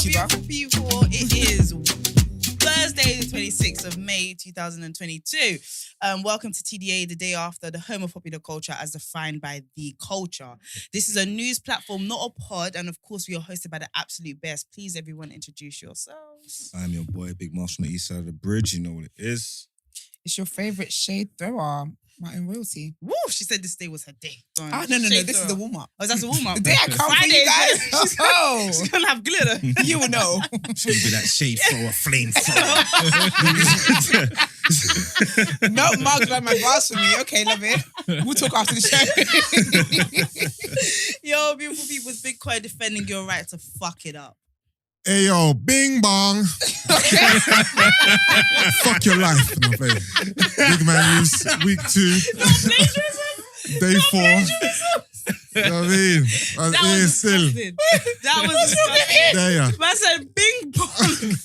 you, bro. Beautiful people, it is Thursday, the 26th of May, 2022. Welcome to TDA, the day after, the home of popular culture as defined by the culture. This is a news platform, not a pod, and of course, we are hosted by the absolute best. Please, everyone, introduce yourselves. I'm your boy, Big Marsh on the east side of the bridge. You know what it is. It's your favourite shade thrower, Martin Royalty. Woo! She said this day was her day. No. This is the warm-up. Oh, that's the warm-up. The day I come for you guys. She's gonna have glitter. You will know. It's gonna be that shade thrower, flame thrower. No mugs like my glass for me. Okay, love it. We'll talk after the show. Yo, beautiful people, it's Big Koi defending your right to fuck it up. Hey yo, bing bong. Fuck your life. No, play. Big man news, week 2. Day 4. You know what I mean? That was disgusting. That was disgusting. There ya. Man said bing bong.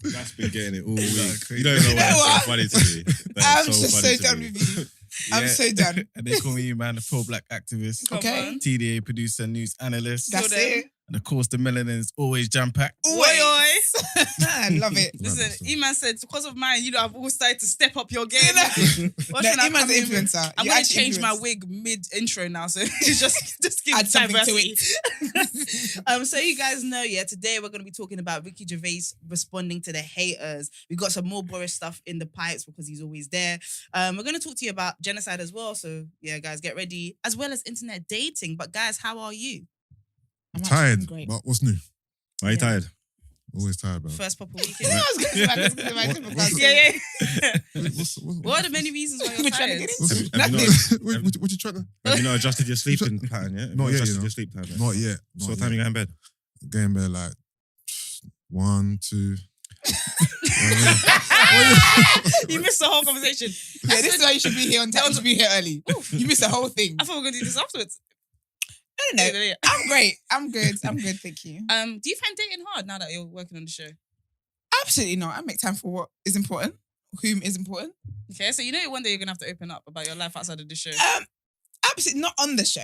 That's been getting it all week. You don't know what's so funny to me. I'm just so done with you. I'm so done. And they call me, man, the pro-black activist. Okay. TDA producer, news analyst. That's it. And of course, the melanin is always jam-packed. Oi, oi. I love it. Listen, Emman said, because of mine, I've always started to step up your game. Emman's an influencer. I'm going to change my wig mid-intro now, so just give add something diversity to it. So you guys know, today we're going to be talking about Ricky Gervais responding to the haters. We got some more Boris stuff in the pipes because he's always there. We're going to talk to you about genocide as well, so yeah, guys, get ready. As well as internet dating. But guys, how are you? I'm Tired, great. but what's new? Why are you tired? Always tired, bro. First proper weekend. I was going to say my typical. Yeah. What What are the many reasons why you're We're trying to tired? get What's into it? Have you not, What you trying to? have you not adjusted your sleeping pattern yet? Have you Not yet, adjusted you know. your sleep pattern. Not yet. So what time you go in bed? Getting there like 1, 2. You missed the whole conversation. Yeah, this is why you should be here on time. You should be here early. You missed the whole thing. I thought we were going to do this afterwards. I don't know. I'm great. I'm good. Thank you. Do you find dating hard now that you're working on the show? Absolutely not. I make time for what is important, whom is important. Okay, so you know one day you're going to have to open up about your life outside of the show. Absolutely not on the show.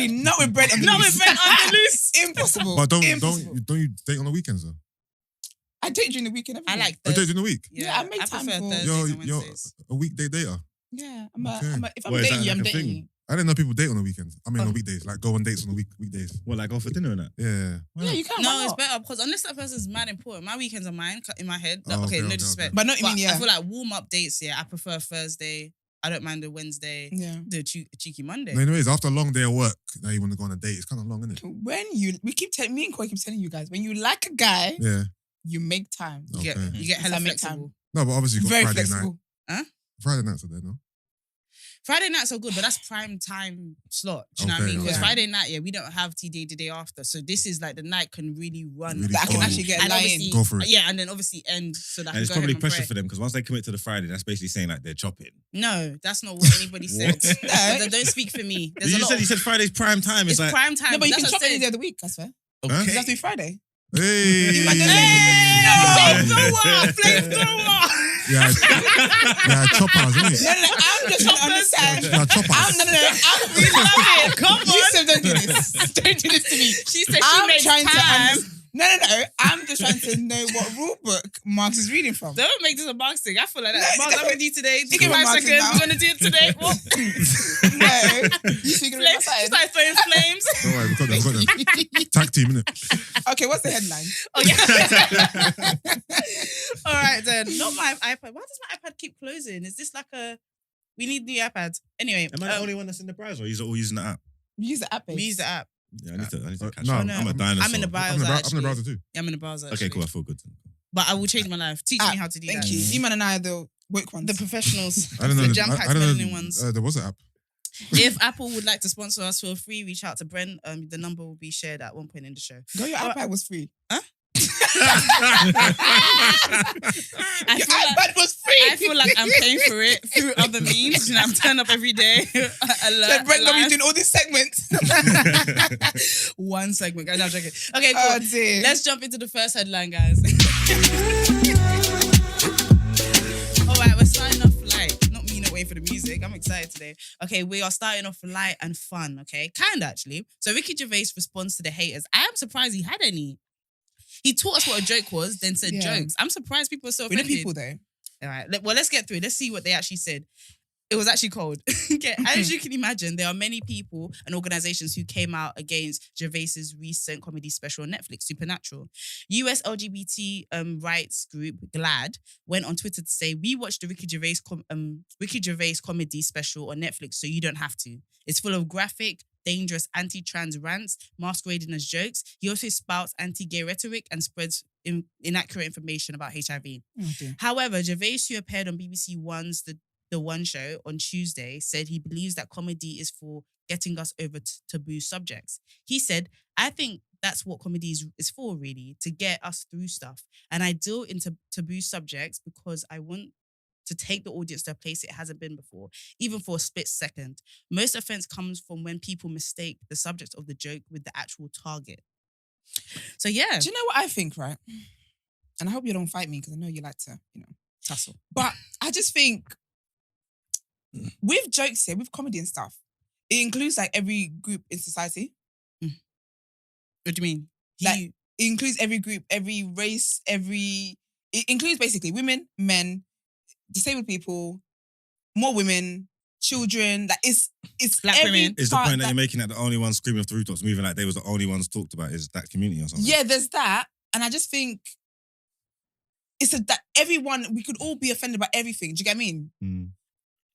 Not with Brent on the Not loose. with Brent on the loose. Impossible. But don't Impossible. you date on the weekends though? I date during the weekend. I like I date during the week. Yeah, I make time prefer for- Thursdays You're and Wednesdays. a weekday dater. Yeah, Okay. if I'm Well, is dating that you, I'm like a dating thing? you. I didn't know people date on the weekends. I mean on weekdays, like go on dates on the weekdays. What, like go for dinner and that? Yeah. Yeah, you can. No, why it's not? better because unless that person's mad important, my weekends are mine in my head. Oh, okay, okay, no okay, disrespect. okay. But not even, yeah. I feel like warm-up dates, I prefer Thursday. I don't mind the Wednesday. Yeah. The cheeky Monday. No, anyways, after a long day of work, now you want to go on a date. It's kind of long, isn't it? Me and Koi keep telling you guys, when you like a guy, Yeah. you make time. You get Okay. hella I make flexible. No, but obviously you got Very Friday flexible. night. Friday nights are there, no? Friday nights are good, but that's prime time slot. Do you know what I Okay, mean? Because okay. Friday night, we don't have TDA the day after. So this is like the night can really run. Really That I can cool. actually get a And lie in. obviously- Go for it. Yeah, and then obviously end so that I And can it's go probably home and pressure pray. for them because once they commit to the Friday, that's basically saying like they're chopping. No, that's not what anybody said. What? No, don't speak for me. There's You a lot. said Friday's prime time. It's It's like prime time. No, but you That's can what chop I any said. day of the week, I swear. Huh? It doesn't have to be Friday. Hey! Flamethrower! Yeah, choppers, isn't it? No, I'm just trying to understand. Yeah, choppers. We love it. Come on. You said don't do this. Don't do this to me. She said she I'm makes trying time. to No. I'm just trying to know what rule book Marx is reading from. Don't make this a Marx thing. I feel like that. No, Marx, I'm with you today. You Give give me me 5 Marx seconds. now. We're going to do it today. What? No. You speaking of Flames. She's like throwing flames. Don't worry, we got them. Tag team, innit? Okay, what's the headline? Oh, yeah. All right, then. Not my iPad. Why does my iPad keep closing? Is this like a... We need new iPads. Anyway. am I the only one that's in the browser or you're all using the app? You use the app, babe. We use the app. Yeah, I need to catch no, up. no. I'm a dinosaur. I'm in the I'm browser, in the actually. browser too. Yeah, I'm in the browser, Okay, actually. cool. I feel good. But I will change my life. Teach me how to do Thank that. you. Eman and I are the woke ones. The professionals. I don't know. The jam-packed I don't melanin know. ones. There was an app. If Apple would like to sponsor us, feel free. Reach out to Brent. The number will be shared at one point in the show. Girl, your iPad was free. Huh? Your iPad was free. I feel like I'm paying for it through other means. You know, I'm turning up every day. So Brent got me doing all these segments. One segment. No, I'm joking. Okay, cool. Oh dear. Let's jump into the first headline, guys. All right, we're starting off light. Not me not waiting for the music. I'm excited today. Okay, we are starting off light and fun, okay? Kind of, actually. So Ricky Gervais responds to the haters. I am surprised he had any. He taught us what a joke was, then said jokes. I'm surprised people are so We know offended. people though. All right. Well, let's get through it. Let's see what they actually said. It was actually cold. Okay. As you can imagine, there are many people and organizations who came out against Gervais's recent comedy special on Netflix, Supernatural. US LGBT rights group GLAAD went on Twitter to say, "We watched the Ricky Gervais comedy special on Netflix, so you don't have to. It's full of graphic, dangerous anti-trans rants masquerading as jokes. He also spouts anti-gay rhetoric and spreads inaccurate information about HIV." However, Gervais, who appeared on BBC One's The One Show on Tuesday, said he believes that comedy is for getting us over taboo subjects. He said, "I think that's what comedy is for, really, to get us through stuff. And I deal into taboo subjects because I want to take the audience to a place it hasn't been before, even for a split second. Most offense comes from when people mistake the subject of the joke with the actual target." So yeah. Do you know what I think, right? And I hope you don't fight me because I know you like to, Tussle. But I just think with jokes here, with comedy and stuff, it includes like every group in society. What do you mean? Like it includes every group, every race, it includes basically women, men, disabled people, more women, children. Like it's Black every women. Is the part point that you're making that the only ones screaming off the rooftops, moving like they was the only ones talked about, is that community or something? Yeah, there's that. And I just think that everyone, we could all be offended by everything. Do you get what I mean?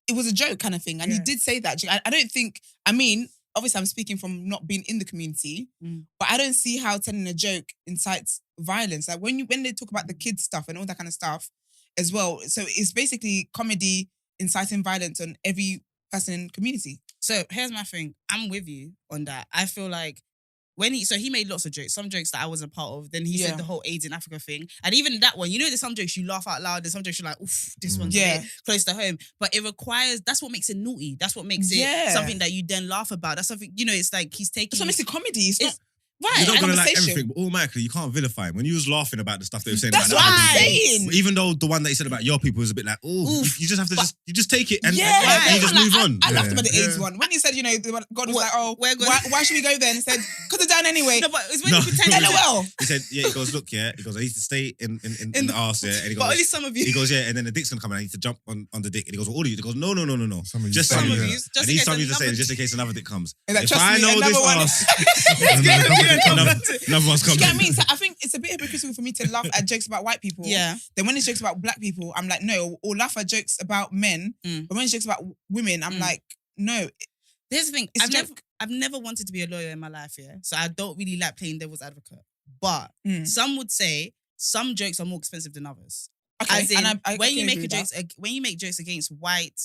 It was a joke kind of thing. And he did say that. I don't think, obviously I'm speaking from not being in the community, but I don't see how telling a joke incites violence. Like when they talk about the kids stuff and all that kind of stuff as well. So it's basically comedy inciting violence on every person in the community. So here's my thing. I'm with you on that. I feel like he made lots of jokes, some jokes that I wasn't part of. Then he said the whole AIDS in Africa thing. And even that one, there's some jokes you laugh out loud. There's some jokes you're like, oof, this one's a bit close to home. But it requires, that's what makes it naughty. That's what makes it something that you then laugh about. That's something, it's like he's taking... That's what makes it comedy. It's not... Right. You're not going to like everything, but automatically you can't vilify him. When you was laughing about the stuff they were saying that's about what the I'm other saying. people, even though the one that he said about your people was a bit like, oh, you just have to you just take it and you just move on. I laughed about the AIDS one. When he said, God was like, oh, why should we go there? And he said, because they're down anyway. No, but it's when you pretend LOL. He said, he goes, look, he goes, I need to stay in the arse, and he goes, but only some of you. He goes, and then the dick's going to come and I need to jump on the dick. And he goes, well, all of you. He goes, no. Just some of you. I need some of you to say, just in case another dick comes. If I know this arse, another one's coming. Do you get what I mean? So I think it's a bit hypocritical for me to laugh at jokes about white people. Yeah. Then when it's jokes about black people, I'm like, no. Or laugh at jokes about men. But when it's jokes about women, I'm like, no. Here's the thing. It's I've never wanted to be a lawyer in my life, So I don't really like playing devil's advocate. But some would say some jokes are more expensive than others. Okay. As in, when you make jokes against white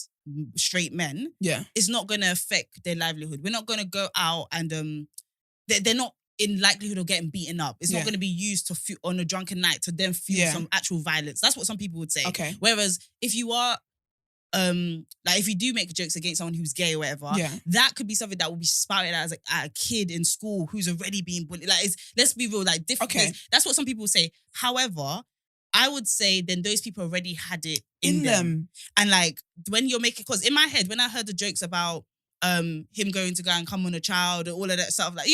straight men, it's not going to affect their livelihood. We're not going to go out and they're not in likelihood of getting beaten up. It's not going to be used to on a drunken night to then fuel some actual violence. That's what some people would say. Okay. Whereas if you are like if you do make jokes against someone who's gay or whatever, that could be something that will be spouted out as at a kid in school who's already being bullied. Like let's be real, like different. Okay. That's what some people say. However, I would say then those people already had it in them. And like when you're making, because in my head, when I heard the jokes about him going to go and come on a child and all of that stuff, like,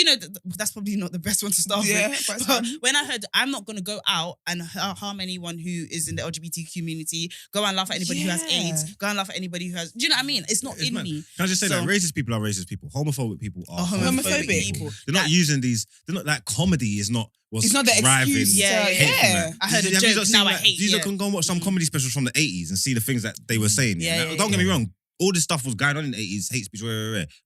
that's probably not the best one to start with. But when I heard, I'm not going to go out and harm anyone who is in the LGBT community, go and laugh at anybody who has AIDS, go and laugh at anybody who has, do you know what I mean? It's not in me. Can I just say that racist people are racist people, homophobic people are homophobic people. They're not using these, they're not like comedy is not what's not the driving. excuse. I heard a joke, now I hate. You can go and watch some comedy specials from the 80s and see the things that they were saying. Don't get me wrong. All this stuff was going on in the 80s, hate speech,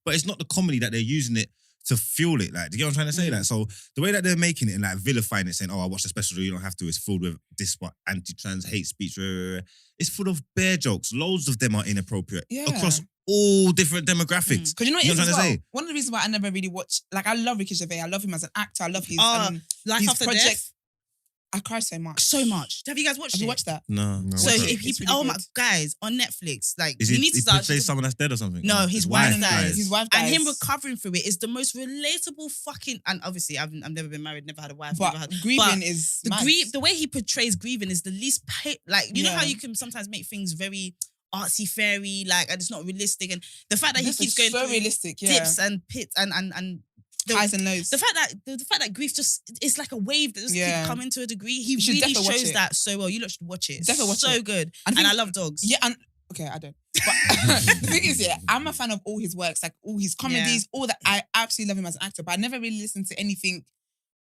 but it's not the comedy that they're using it to fuel it. Like, do you get what I'm trying to say? Like, so the way that they're making it and like vilifying it, saying, "Oh, I watched the special, you don't have to," it's filled with this what anti-trans hate speech. It's full of bear jokes. Loads of them are inappropriate across all different demographics. Because you know what I'm trying to say? One of the reasons why I never really watched, like, I love Ricky Gervais. I love him as an actor. I love his Life his After project. Death. I cried so much. So much. Have you guys watched it? Have you watched that? No. So if he, really my guys, on Netflix, like Is we he need to start. portrays someone that's dead or something? No, his wife dies. His wife And dies. him recovering through it is the most relatable fucking. And obviously, I've never been married, never had a wife. But grieving is the way he portrays grieving is the least like, you know how you can sometimes make things very artsy fairy, like, and it's not realistic, and the fact that he keeps going so through realistic, dips and pits and highs and lows. The fact that grief it's like a wave that just keeps coming to a degree. He really shows that so well. You lot should watch it. Definitely watch so it. Good. And I love dogs. Yeah, and okay, I don't. But the thing is, I'm a fan of all his works, like all his comedies, all that. I absolutely love him as an actor, but I never really listened to anything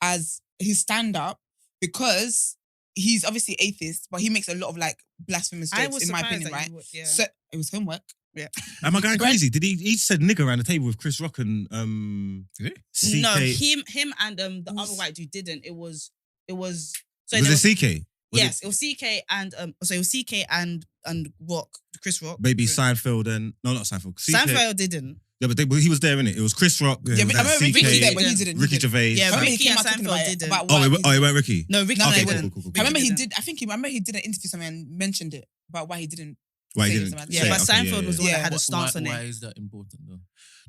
as his stand-up because he's obviously atheist, but he makes a lot of like blasphemous jokes, in my opinion, right? So it was homework. Yeah. Am I going crazy? Did he said nigger around the table with Chris Rock and CK? No, him and the other white dude didn't. It was. So was it CK? Yes, it was CK and so it was CK and Rock, Chris Rock. Maybe Seinfeld and no, not Seinfeld. CK. Seinfeld didn't. Yeah, but he was there, innit? It was Chris Rock. Yeah, I remember Ricky was there, but he didn't. Ricky Gervais. Yeah, Ricky and Seinfeld didn't. It went Ricky. No, Ricky didn't. Cool. I remember he did. I remember he did an interview somewhere and mentioned it about why he didn't. Why he didn't? Yeah, but Seinfeld was the one that had a stance on it. Why is that important though?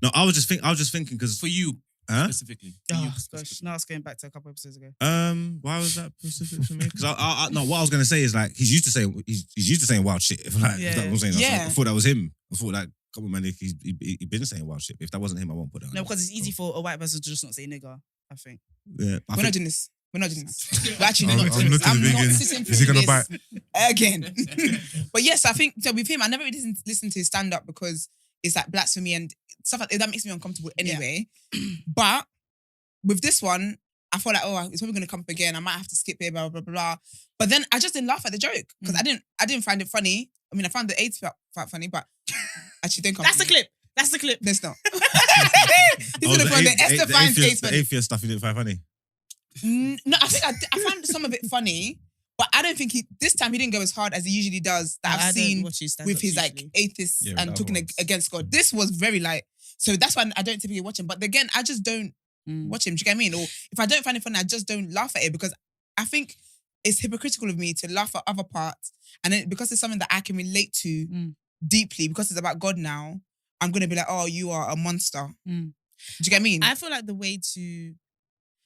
No, I was just thinking because for you specifically. Oh gosh, now it's going back to a couple episodes ago. Why was that specific for me? Because I no, what I was gonna say is like he's used to saying wild shit. If that was what I'm saying, I thought that was him. I thought like, come on, man, he's been saying wild shit. But if that wasn't him, I won't put that on. No, because it's easy for a white person to just not say nigger. I think. Yeah, we're not doing this. We're actually I'm not doing this. I'm not sitting through Is he gonna this bite? again? But yes, I think so with him. I never really listened to his stand up because it's like blasphemy and stuff like that makes me uncomfortable anyway. Yeah. But with this one, I felt like, it's probably gonna come up again. I might have to skip it, blah blah blah blah. But then I just didn't laugh at the joke because I didn't find it funny. I mean, I found the AIDS part funny, but actually don't come. That's the clip. That's the clip. There's not. He's gonna find the Esther finds AIDS funny. The atheist stuff you didn't find funny. No, I think I found some of it funny, but I don't think this time he didn't go as hard as he usually does that I've seen with his like atheists and talking against God. This was very light. So that's why I don't typically watch him. But again, I just don't watch him. Do you get what I mean? Or if I don't find it funny, I just don't laugh at it because I think it's hypocritical of me to laugh at other parts. And then because it's something that I can relate to deeply, because it's about God now, I'm going to be like, oh, you are a monster. Do you get what I mean? I feel like the way to...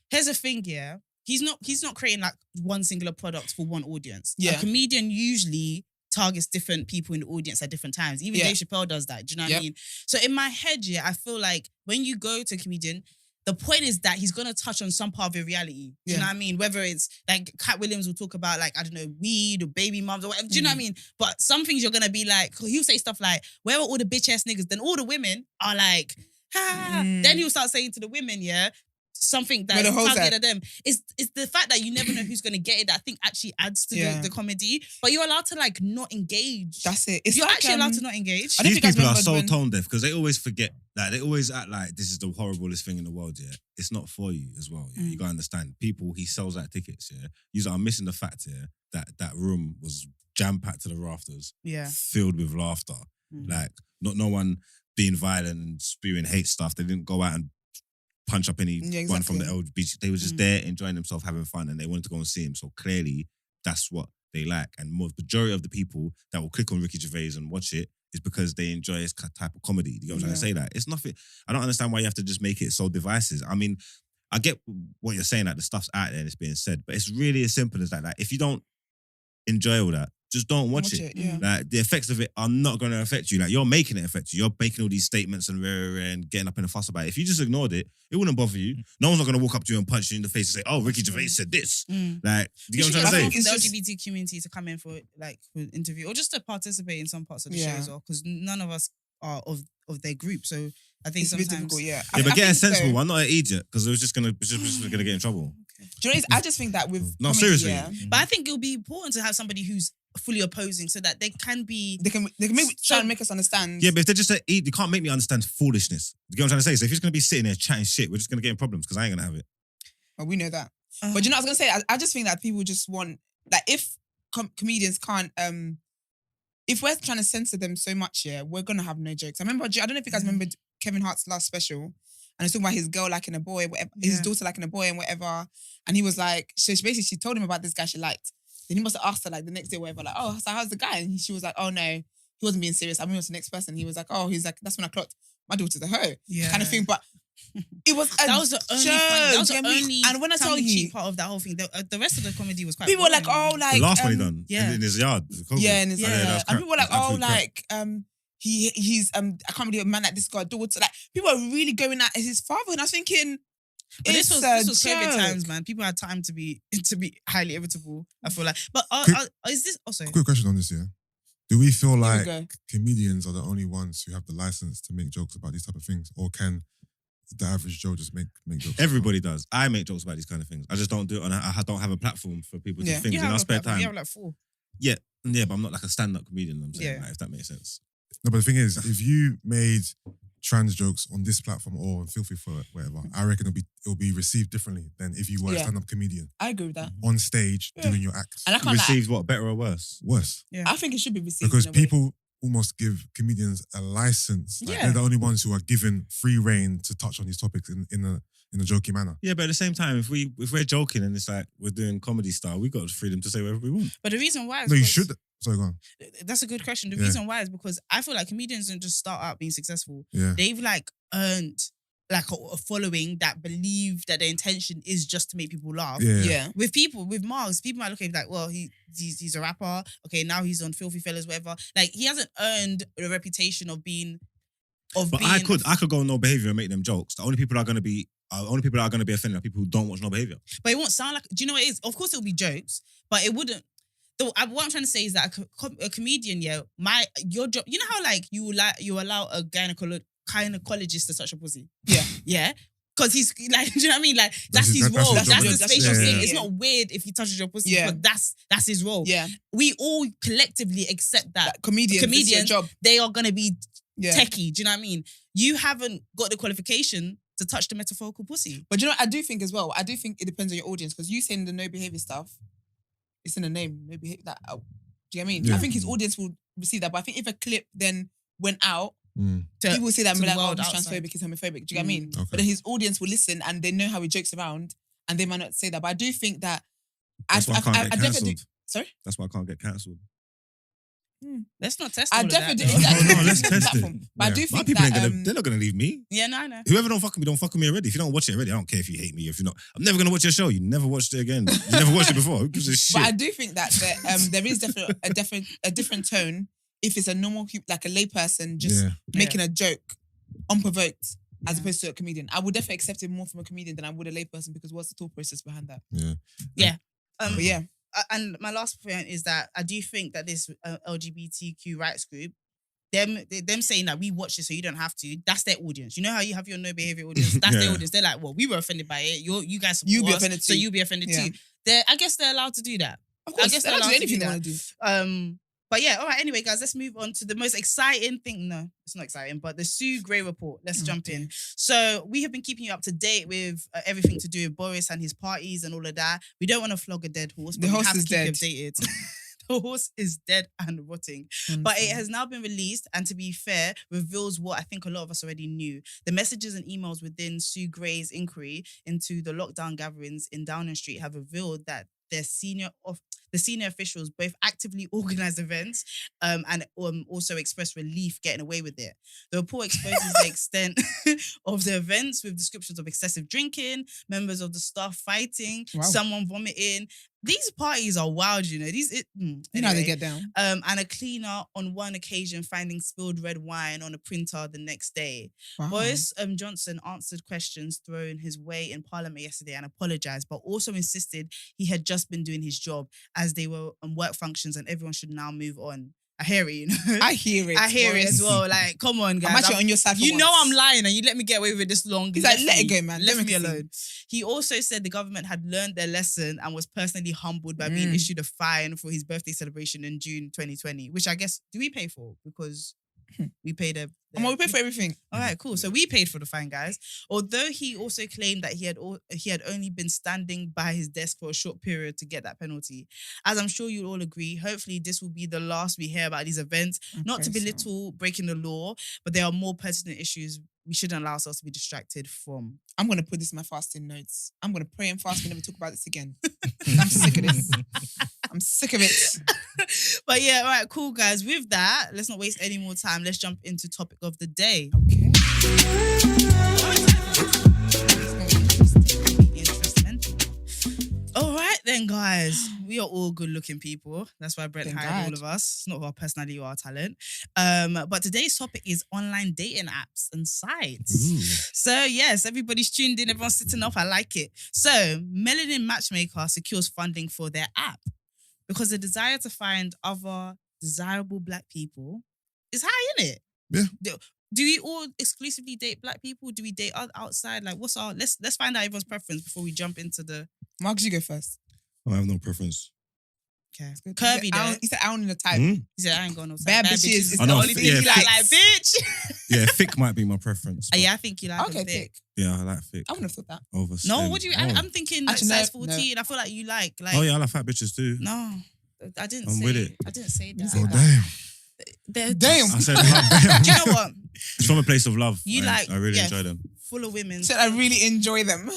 Here's the thing, yeah. He's not creating like one singular product for one audience. Yeah. A comedian usually targets different people in the audience at different times. Even Dave Chappelle does that. Do you know what I mean? So in my head, yeah, I feel like when you go to a comedian, the point is that he's going to touch on some part of your reality. Do you know what I mean? Whether it's like Cat Williams will talk about like, I don't know, weed or baby mums or whatever. Do you know what I mean? But some things you're going to be like, he'll say stuff like, where are all the bitch ass niggas? Then all the women are like, ha. Then he'll start saying to the women, something that's targeted at them. It's the fact that you never know who's going to get it that I think actually adds to the comedy. But you're allowed to like not engage. That's it. You're like, actually allowed to not engage. These people are so tone deaf because they always forget that. They always act like this is the horriblest thing in the world, yeah. It's not for you as well, yeah. You got to understand. People, he sells out tickets, yeah. You are missing the fact, yeah, that room was jam-packed to the rafters. Yeah. Filled with laughter. Like, no one being violent and spewing hate stuff. They didn't go out and punch up anyone from the LGBT. They were just there enjoying themselves, having fun, and they wanted to go and see him. So clearly, that's what they like. And majority of the people that will click on Ricky Gervais and watch it is because they enjoy his type of comedy. You know what I'm trying to say? That it's nothing. I don't understand why you have to just make it so divisive. I mean, I get what you're saying, that the stuff's out there and it's being said, but it's really as simple as that. Like, if you don't enjoy all that, just don't watch it. Yeah. Like, the effects of it are not going to affect you. Like, you're making it affect you. You're making all these statements and getting up in a fuss about it. If you just ignored it, it wouldn't bother you. No one's not going to walk up to you and punch you in the face and say, "Oh, Ricky Gervais said this." Like, do you get what I'm trying to say? The LGBT community to come in for an interview or just to participate in some parts of the show as well, because none of us are of their group. So I think it's sometimes difficult, but getting sensible. I'm not an idiot because it was just gonna get in trouble. Do you know, I just think that with no, comedy, seriously. But I think it'll be important to have somebody who's fully opposing so that they can maybe try and make us understand. Yeah, but if they're just you can't make me understand foolishness. You get what I'm trying to say? So if he's gonna be sitting there chatting shit, we're just gonna get in problems because I ain't gonna have it. Well, we know that. But you know what I was gonna say? I just think that people just want, like, if comedians can't, if we're trying to censor them so much, we're gonna have no jokes. I don't know if you guys remember Kevin Hart's last special, and he's talking about his girl liking a boy, whatever, his daughter liking a boy and whatever. And he was like, she told him about this guy she liked. Then he must have asked her like the next day, or whatever, like, oh, so how's the guy? And she was like, oh no, he wasn't being serious. I mean, it was the next person. He was like, that's when I clocked my daughter's a hoe, kind of thing. But it was that was the only that was the only and when I tell you part of that whole thing, the rest of the comedy was quite people were like, oh, like the last one he done in his yard. In his yard. And people were like, oh, like he's I can't believe a man like this got a daughter. Like people are really going at his father, and I was thinking, But this was COVID joke. times, man. People had time to be highly irritable. I feel like, but is this also? Quick question on this, yeah. Do we feel Here we like go. comedians are the only ones who have the license to make jokes about these type of things, or can the average Joe just make jokes? Everybody does. I make jokes about these kind of things. I just don't do it on. I don't have a platform for people to think in our spare time. You have like 4. Yeah, but I'm not like a stand-up comedian. I'm saying, Yeah. like, if that makes sense. No, but the thing is, if you made trans jokes on this platform or on Filthy for whatever, I reckon it'll be received differently than if you were a stand-up comedian I agree with that. on stage doing your act. And I can't Received what, better or worse? Worse. Yeah. I think it should be received Because in a way. people almost give comedians a license. Like, Yeah. they're the only ones who are given free reign to touch on these topics in a jokey manner. Yeah, but at the same time, if we're joking and it's like we're doing comedy style, we got the freedom to say whatever we want. But the reason why is No, you because- should. Sorry, go on. That's a good question. The Yeah. reason why is because I feel like comedians don't just start out being successful. Yeah. They've like earned like a following that believe that their intention is just to make people laugh. Yeah. With Marks, people might look at him like, well, he's a rapper. Okay, now he's on Filthy Fellas, whatever. Like he hasn't earned a reputation of being. But I could go on No Behavior and make them jokes. The only people that are going to be offended are people who don't watch No Behavior. But it won't sound like. Do you know what it is? Of course, it'll be jokes, but it wouldn't. What I'm trying to say is that a comedian, your job. You know how like you allow a gynecologist to touch a pussy. Yeah. Because he's like, do you know what I mean? Like that's his role. That's job. the spatial thing. Yeah. It's not weird if he touches your pussy, Yeah. but that's his role. Yeah. We all collectively accept that Comedians, it's their job. they are gonna be Yeah. techie. Do you know what I mean? You haven't got the qualification to touch the metaphorical pussy. But you know, I do think as well, it depends on your audience, because you saying the no behavior stuff, it's in the name, no behavior. Do you know what I mean? Yeah. I think his audience will receive that, but I think if a clip then went out, Mm. people will say that and to be the like, oh, world he's outside. transphobic, he's homophobic. Do you get what I mean? Okay. But then his audience will listen and they know how he jokes around and they might not say that. But I do think that That's why I can't get definitely cancelled. Sorry? That's why I can't get cancelled. Let's not test I all of that, definitely though. exactly. No, let's test it. Platform. But I Yeah. do My think people ain't that gonna. They're not gonna leave me. Yeah, no, I know. Whoever don't fuck with me, don't fuck with me already. If you don't watch it already, I don't care if you hate me. If you're not, I'm never gonna watch your show. You never watched it again. You never watched it before. Who gives a shit? But I do think that there is definitely a different tone if it's a normal, like a lay person just Yeah. making a joke unprovoked as opposed to a comedian. I would definitely accept it more from a comedian than I would a lay person, because what's the thought process behind that? Yeah. But yeah, And my last point is that I do think that this LGBTQ rights group, them saying that we watch it so you don't have to, that's their audience. You know how you have your no behavior audience? That's their Yeah. audience. They're like, well, we were offended by it. You guys support You'll be us, offended so too. you'll be offended Yeah. too. I guess they're allowed to do that. of course, I guess they're they're allowed allowed to do to do anything they that. want to do. But yeah, all right. Anyway, guys, let's move on to the most exciting thing. No, it's not exciting, but the Sue Gray report. Let's jump in. So we have been keeping you up to date with everything to do with Boris and his parties and all of that. We don't want to flog a dead horse, but The we horse have is to keep dead. you updated. The horse is dead and rotting. But it has now been released, and to be fair, reveals what I think a lot of us already knew. The messages and emails within Sue Gray's inquiry into the lockdown gatherings in Downing Street have revealed that the senior officials both actively organised events and also expressed relief getting away with it. The report exposes the extent of the events with descriptions of excessive drinking, members of the staff fighting, someone vomiting. These parties are wild, you know. You know how they Anyway. get down. And a cleaner on one occasion finding spilled red wine on a printer the next day. Wow. Boris Johnson answered questions thrown his way in Parliament yesterday and apologised, but also insisted he had just been doing his job as they were on work functions and everyone should now move on. I hear it, you know. I hear it. I hear it Boris. as well. Like, come on, guys. I'm actually on your side for You know once. I'm lying and you let me get away with it this long. He's like, let it go, man. Left me Democracy. alone. He also said the government had learned their lesson and was personally humbled by being issued a fine for his birthday celebration in June 2020, which I guess, do we pay for? Because we paid a... We pay for everything. All right, cool. So we paid for the fine, guys. Although he also claimed that he had only been standing by his desk for a short period to get that penalty. As I'm sure you'll all agree, hopefully this will be the last we hear about these events. Not to belittle breaking the law, but there are more pertinent issues we shouldn't allow ourselves to be distracted from. I'm going to put this in my fasting notes. I'm going to pray and fast. We never talk about this again. I'm sick of this. I'm sick of it. But yeah, all right, cool, guys. With that, let's not waste any more time. Let's jump into topic of the day. Okay. Interesting. All right, then, guys. We are all good-looking people. That's why Brent Thank hired all God. of us. It's not our personality or our talent. But today's topic is online dating apps and sites. So, yes, everybody's tuned in. Everyone's sitting up. I like it. So, Melanin Matchmaker secures funding for their app because the desire to find other desirable black people is high, isn't it? Yeah. Do we all exclusively date black people? Do we date outside? Like, what's our... Let's find out everyone's preference before we jump into the... Marcus, you go first. I have no preference. Okay. Good. Kirby, though. He said, I don't know the type. He said, I ain't got no time. Bad bitches is I the know, only thing yeah, he likes. Like, bitch. Yeah, thick might be my preference. but Yeah, I think you like Okay, a thick. thick. Yeah, I like thick. I wouldn't have thought that. Over No, slim. what do you... Oh. I'm thinking like Actually, size no, 14. I feel like you like... Oh yeah, I like fat bitches too. No, I didn't I'm say... with it. I didn't say that. Oh, damn. They're Damn. just- I said, Do you know what? it's from a place of love. You like... I really yeah, enjoy them. Full of women. Said I really enjoy them.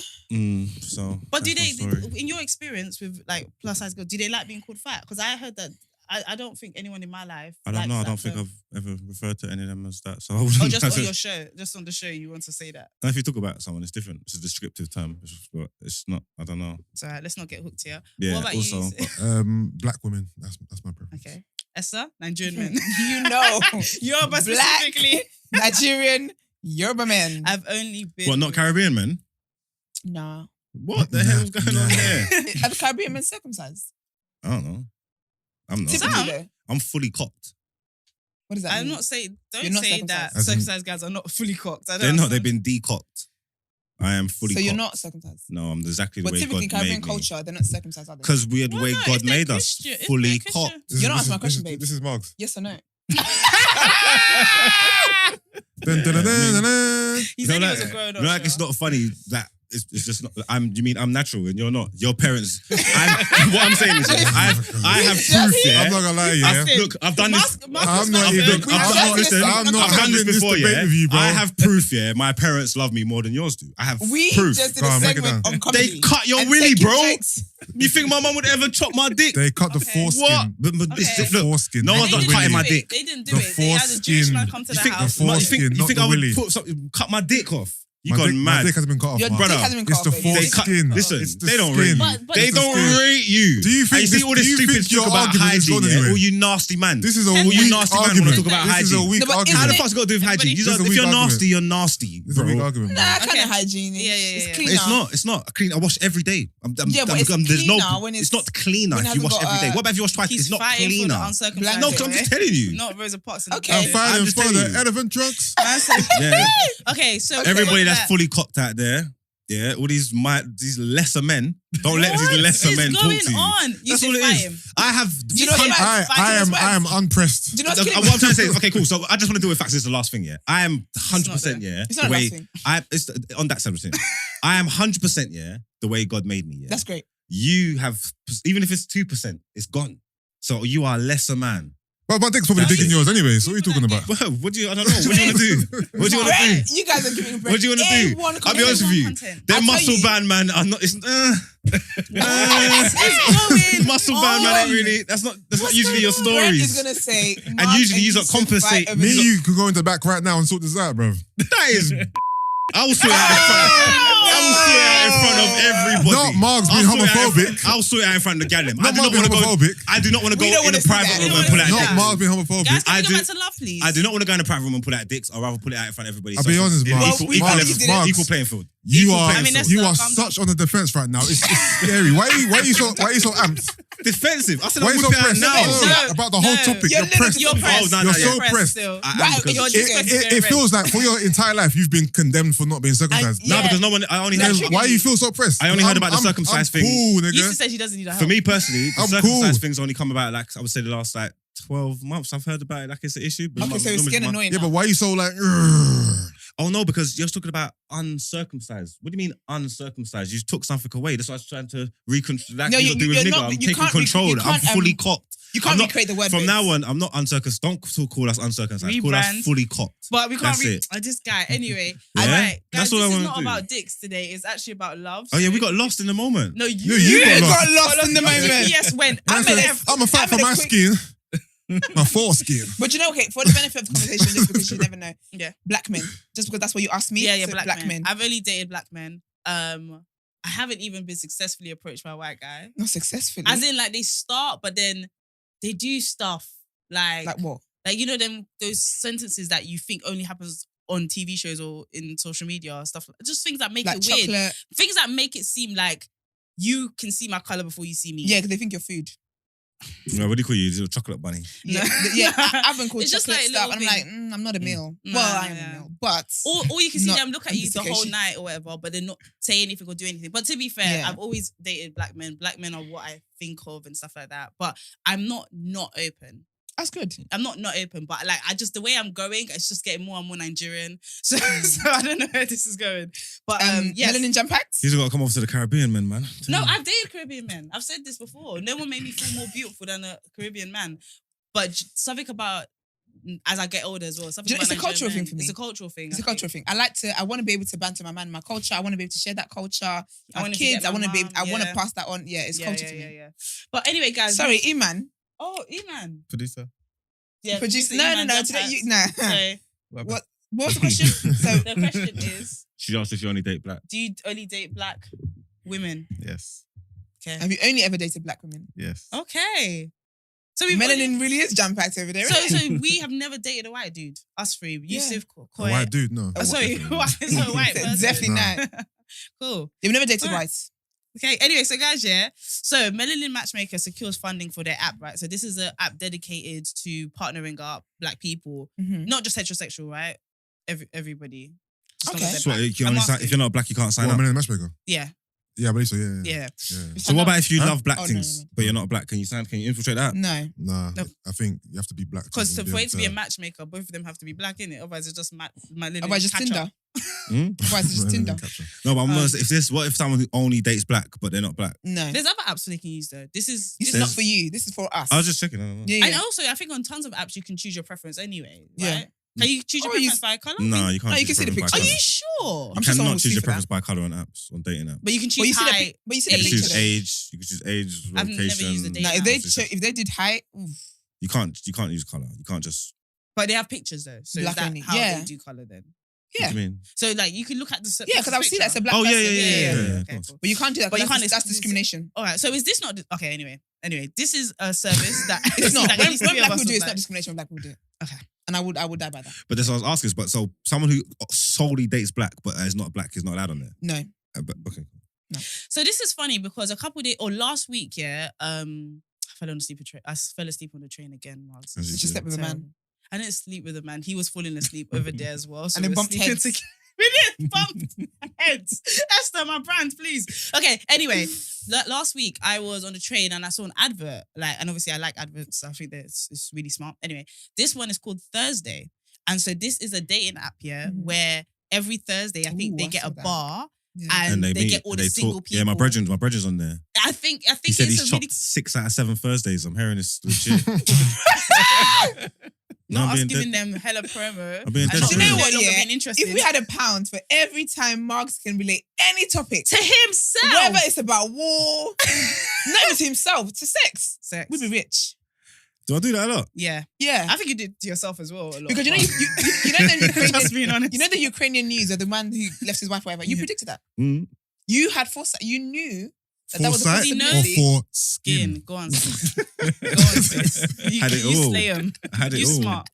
So. But do that's they, my story. in your experience with like plus size girls, do they like being called fat? Because I heard that I don't think anyone in my life. I don't likes know. I that don't think term. I've ever referred to any of them as that. So I wouldn't. Oh, just on your show, just on the show, you want to say that. Now, if you talk about someone, it's different. It's a descriptive term. It's not. I don't know. So let's not get hooked here. Yeah. What about Also, you? but Black women. That's my preference. Okay, Esther, Nigerian men. You know. Yoruba Black. specifically. Nigerian, Yoruba men. I've only been. what? Not with- Caribbean men? Nah. What the hell's going on there? Are the Caribbean men circumcised? I don't know. I'm not. Typically, though. I'm fully cocked. What does that I'm mean? not saying. You're Don't not say circumcised. that As in- circumcised guys are not fully cocked. I don't They're not. They've understand. been decocked. I am fully So cocked. you're not circumcised? No, I'm exactly the But way typically in God Caribbean made me. culture, they're not circumcised, are they? Because we had the Why way not? God If they're made us, Christian- if fully they're Christian- cocked. You're not answering my question, babe. This is Marks. Yes or no? Dun, dun, dun, dun, dun, dun. He said he was a like, grown you know, like it's not funny that it's just not. You mean I'm natural and you're not? Your parents. What I'm saying is, I have proof. Yeah. I'm not gonna lie, yeah. Look, I've done this. I'm not even. I've done this having before. debate Yeah, with you, bro. I have proof. Yeah, my parents love me more than yours do. I have We proof. just did Go a on, break it segment down. on comedy. They cut your and willy, taking bro. jokes. You think my mum would ever chop my dick? They cut the Okay. What? foreskin. But Okay. it's, The look, foreskin. no not one's the not willy. cutting my dick. They didn't do The it. They had a Jewish man come to You the think, house. the you foreskin, think, not the I would willy. put something, cut my dick off? You My gone dick, my mad. dick hasn't been cut off. Your man. dick Brother, hasn't been It's cut the off, baby. They cut, foreskin. listen, It's the they don't skin. rate. But They it's the don't skin. rate you. Do you think And you see this- all this do you stupid think your talk about argument is hygiene? gone Yeah? anywhere? All you nasty man. This is a all you weak nasty man want argument. to talk about This is a hygiene. weak No, but How the argument. fuck's it got to do with hygiene? This is a If weak you're argument. nasty, you're nasty, This is a weak bro. argument. Nah, bro. kind of Okay. hygiene. Yeah. It's cleaner. It's not clean. I wash every day. Yeah, but it's there's no. cleaner when It's it's- not cleaner when it if you wash hasn't got, every day. What about if you wash twice? He's It's not fighting cleaner. for the uncircumcised. No, 'cause I'm just telling you. Not Rosa Parks. Okay. I'm I'm fighting just for telling the you. elephant trunks. Man said, Yeah. okay, so Everybody that's that- fully cocked out there, yeah, all these lesser men, don't let these lesser What men is talk going to you. on? You That's said all it fight is. him. I have. you know what Fight I- him. I am unpressed. Do you know what's What killing I'm trying to say is, okay, cool. So I just want to deal with facts. This is the last thing, yeah. I am 100%, there. yeah. It's not the the way last thing. it's on that side of things. I am 100%, yeah. The way God made me, yeah. That's great. You have, even if it's 2%, it's gone. So you are a lesser man. But my dick's probably bigger than yours anyway, so what are you talking about? Well, what do you? I don't know. What do you want to do? What do you want to do? Brent, you guys are giving Brent What do you want to do? A1 I'll be honest with you. Content. Them I'll tell muscle you. band man are not. It's going muscle band man ain't on? really. That's not usually your Brent is stories. gonna say, And usually you don't compensate. Fight Me over and you could go into the back right now and sort this out, bro. That is. I will sort it out in front. I will sort it out in front of everybody. Not Mark's being I'll sort it out in homophobic. front- I'll sort it out in front of the gallem. Not Mark's being homophobic. I do not want to go We don't in wanna a see private that. room We and don't pull out wanna see Not dicks. Mark's being homophobic. Guys, can I we go do- back to love, please? I do not want to go in a private room and pull out dicks. I'd rather pull it out in front of everybody. I'll be honest, Mark. Equal, Well, level, Mark, equal playing field. You Equal are playing field. you are calm down. such on the defense right now. It's scary. Why are you so amped? Defensive. I said Why I'm are you so whipping out pressed? now. No. About the whole No. topic. You're You're pressed. You're pressed. no, You're no, so yeah. pressed. Still. I am Right, because- Your dick is very It red. feels like for your entire life you've been condemned for not being circumcised. Yeah. No, because no one. I only That's heard. true. Why you feel so pressed? I only heard about the I'm circumcised thing. Cool, nigga. Used to say she doesn't need a help. For me personally, the I'm circumcised cool. thing's only come about like I would say the last like 12 months. I've heard about it like it's an issue. But Okay, so it's getting annoying. Yeah, now. but why are you so like? "Urgh"? Oh no, because you're talking about uncircumcised. What do you mean uncircumcised? You took something away. That's what I was trying to reconstruct. Like No, you you- do with you're nigga. not- I'm you taking can't control. you I'm can't, fully cocked. You can't I'm not- recreate the word. From babes. now on, I'm not uncircumcised. Don't call us uncircumcised. Call us Rebrand. fully cocked. But we can't That's read it. this guy. Anyway, Yeah? all right, guys, That's all I this is wanna not do. about dicks today. It's actually about love. Oh yeah, we So- got lost in the moment. No, you, No, you got got lost in the moment. Yes, when I'm a fight for my skin, my foreskin. But you know, okay, for the benefit of the conversation, just because you never know. Yeah. Black men. Just because that's what you asked me. yeah, so black men. I've only dated black men. I haven't even been successfully approached by a white guy. Not successfully. As in, like, they start, but then they do stuff like what? Like, you know, those sentences that you think only happens on TV shows or in social media or stuff. Just things that make Like it chocolate. weird. Things that make it seem like you can see my colour before you see me. Yeah, because they think you're food. No, what do you call you? You're a chocolate bunny. Yeah, I've been called It's just chocolate like stuff, and I'm little like, I'm not a meal. Mm. Well, I Nah, am yeah. a meal, but Or you can see not them look at you the whole amplification. night or whatever, but they're not say anything or do anything. But to be fair, Yeah. I've always dated black men. Black men are what I think of and stuff like that. But I'm not open. that's good. I'm not open, but like the way I'm going, it's just getting more and more Nigerian. So I don't know where this is going. But yes. Melanin jam packed. He's got to come off to the Caribbean, man. No, I've dated Caribbean men. I've said this before. No one made me feel more beautiful than a Caribbean man. But something about as I get older as well. Something It's about a cultural Nigerian thing for men. me. It's a cultural thing. It's a cultural thing. I want to be able to banter my man, my culture. I want to be able to share that culture. I have want to kids. get I my want to be. mum, I want to yeah. pass that on. Yeah, it's culture to me. Yeah. But anyway, guys. Sorry, Emman. Oh, Emman. Producer. Yeah. Producer. Emman No. Jam Today, Packs. nah. Sorry. What was the question? So The question is, She asked if you only date black. do you only date black women? Yes. Okay. have you only ever dated black women? Yes. Okay. So we've Melanin really is jam packed over there. So isn't it? we have never dated a white dude. Us three. Yusuf, A Koi. white dude, no. Oh, sorry, it's a white person. Definitely Nah. not. Cool. You've never dated Alright. whites. Okay, anyway, so guys, yeah. So Melanin Matchmaker secures funding for their app, right? So this is an app dedicated to partnering up black people, Mm-hmm. not just heterosexual, right? Everybody. Just long Okay. as they're So black. if asking. you're not black, you can't sign What, up. Melanin Matchmaker? Yeah, Yeah, I believe so, yeah. yeah. So what about if you Huh? love black Oh, no, things, no. but you're not black? Can you infiltrate that? No. Nah, No. I think you have to be black. Because be for it able to be a matchmaker, both of them have to be black, innit? Otherwise, it's just Melanin. Otherwise, just catch Tinder. up. Hmm? Otherwise, it's just Melanin Tinder. capture. No, but I'm gonna say, what if someone who only dates black but they're not black? No. There's other apps they can use though. This is This is There's- not for you. This is for us. I was just checking. I don't know. Yeah. and also I think on tons of apps you can choose your preference anyway. Right? Yeah. Can you choose your Oh, you- preference by colour? No, you can't. No, you choose can see the preference picture. by Are colour. you sure? You I'm just someone cannot who's choose your free for preference by color on apps, on dating apps. But you can But you choose see the height. but you see You the can picture. choose though. age. You can choose age, I've never location. used a dating Now, app. if they did height, oof, You can't use color. You can't just. But they have pictures though. So Black is that only. how Yeah. they do colour then? yeah, What do you mean? So like you can look at the yeah, because I would see that as a black Oh, yeah, person. yeah, yeah. Okay, of cool. But you can't do that. But you But can't that's exclude- discrimination. All right. So is this not okay? Anyway, this is a service that It's not. like, When at least three black of us people do it, was it's like- not discrimination. When black people do it. Okay. And I would die by that. But that's what I was asking. But so someone who solely dates black but is not black is not allowed on there. No. But, okay. So this is funny because a couple days or last week, yeah, I fell asleep on the train again. Marks. As you Did do. you slept with a man? Terrible. I didn't sleep with a man. He was falling asleep over there as well. So And they we're bumped sleeping heads. together. We didn't bump heads. Esther, my brand, please. Okay, anyway, last week I was on the train and I saw an advert. And obviously I like adverts. I think that it's really smart. Anyway, this one is called Thursday. And so this is a dating app, yeah, where every Thursday I think Ooh, they I get saw a that. bar Yeah. and they meet, get all the they single talk. people. Yeah, my brethren's on there. I think He said it's he's a chopped really 6 out of 7 Thursdays. I'm hearing this shit. No, not I'm us being giving dead. them hella promo. I'm being and dead not serious. no You know longer what, yeah? being interested. If we had £1 for every time Marks can relate any topic, to himself, whether it's about war, not even to himself, to sex, sex. we'd be rich. Do I do that a lot? Yeah, Yeah. I think you did to yourself as well a lot. Because you know the Ukrainian, just being honest. you know the Ukrainian news of the man who left his wife or whatever. You Yeah. predicted that. Mm. You had foresight. You knew that was a Foresight possibility. or possibility. for Skin. skin? Go on, sis. Go on, sis. You, Had it you all. slay 'em. I had it You all. smart.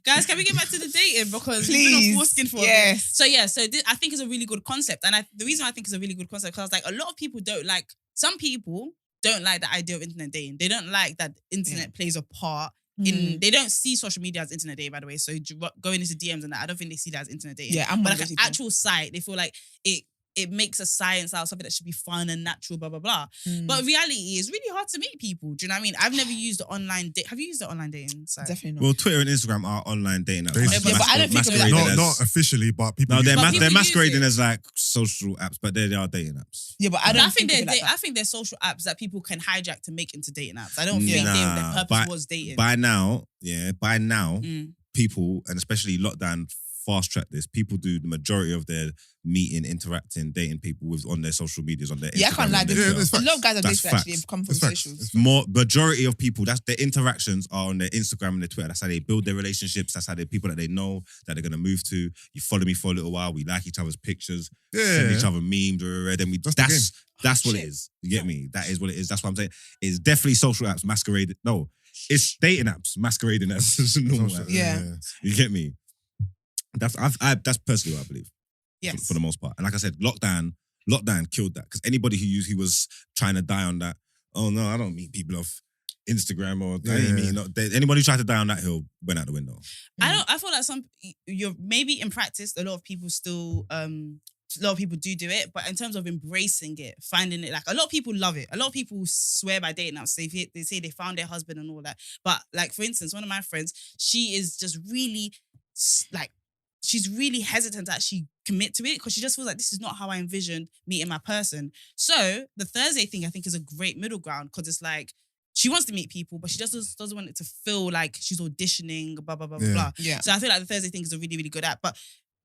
Guys, can we get back to the dating because we've Please. been on foreskin for a bit. Yes. So yeah, I think it's a really good concept, and the reason I think it's a really good concept because like a lot of people don't like. Some people don't like the idea of internet dating. They don't like that the internet plays a part. They don't see social media as internet dating, by the way. So going into DMs and that, I don't think they see that as internet dating. Yeah, I'm but one like of an those people. actual site, they feel like it makes a science out of something that should be fun and natural, blah blah blah. But reality is really hard to meet people. Do you know what I mean? I've never used the online date. Have you used the online dating site? Definitely not. Well, Twitter and Instagram are online dating apps. Basically. Yeah, but I don't think of it like Masquerading Not as- officially, but people. No, use But it. people they're use masquerading it. as like social apps, but they are dating apps. Yeah, but I But don't I think of it like I that. think they're social apps that people can hijack to make into dating apps. I don't think Nah, their purpose was dating. By now, Mm. people, and especially lockdown, fast track this. People do the majority of their meeting, interacting, dating people with on their social medias, on their Yeah, I Instagram, can't lie. on their There's Twitter. a lot of guys on That's this actually facts. have come from It's facts. socials. It's More majority of people, that's their interactions are on their Instagram and their Twitter. That's how they build their relationships. That's how they people that they know that they're gonna move to. You follow me for a little while. We like each other's pictures. Send each other memes. Then we That's the game. that's what it Shit. is. You get me? That is what it is. That's what I'm saying. It's definitely social apps masqueraded. No, it's dating apps masquerading as normal Social- apps. Yeah. You get me? That's personally what I believe. Yes. For the most part. And like I said, lockdown killed that. Because anybody who was trying to die on that, oh no, I don't meet people off Instagram or anybody who tried to die on that hill went out the window. I feel like you're maybe in practice, a lot of people still a lot of people do it, but in terms of embracing it, finding it, like a lot of people love it. A lot of people swear by dating apps. They say they found their husband and all that. But like, for instance, one of my friends, she is just really like, she's really hesitant to actually commit to it because she just feels like this is not how I envisioned meeting my person. So the Thursday thing I think is a great middle ground because it's like, she wants to meet people, but she just doesn't want it to feel like she's auditioning, blah, blah, blah, blah, blah. Yeah. So I feel like the Thursday thing is a really, really good app. But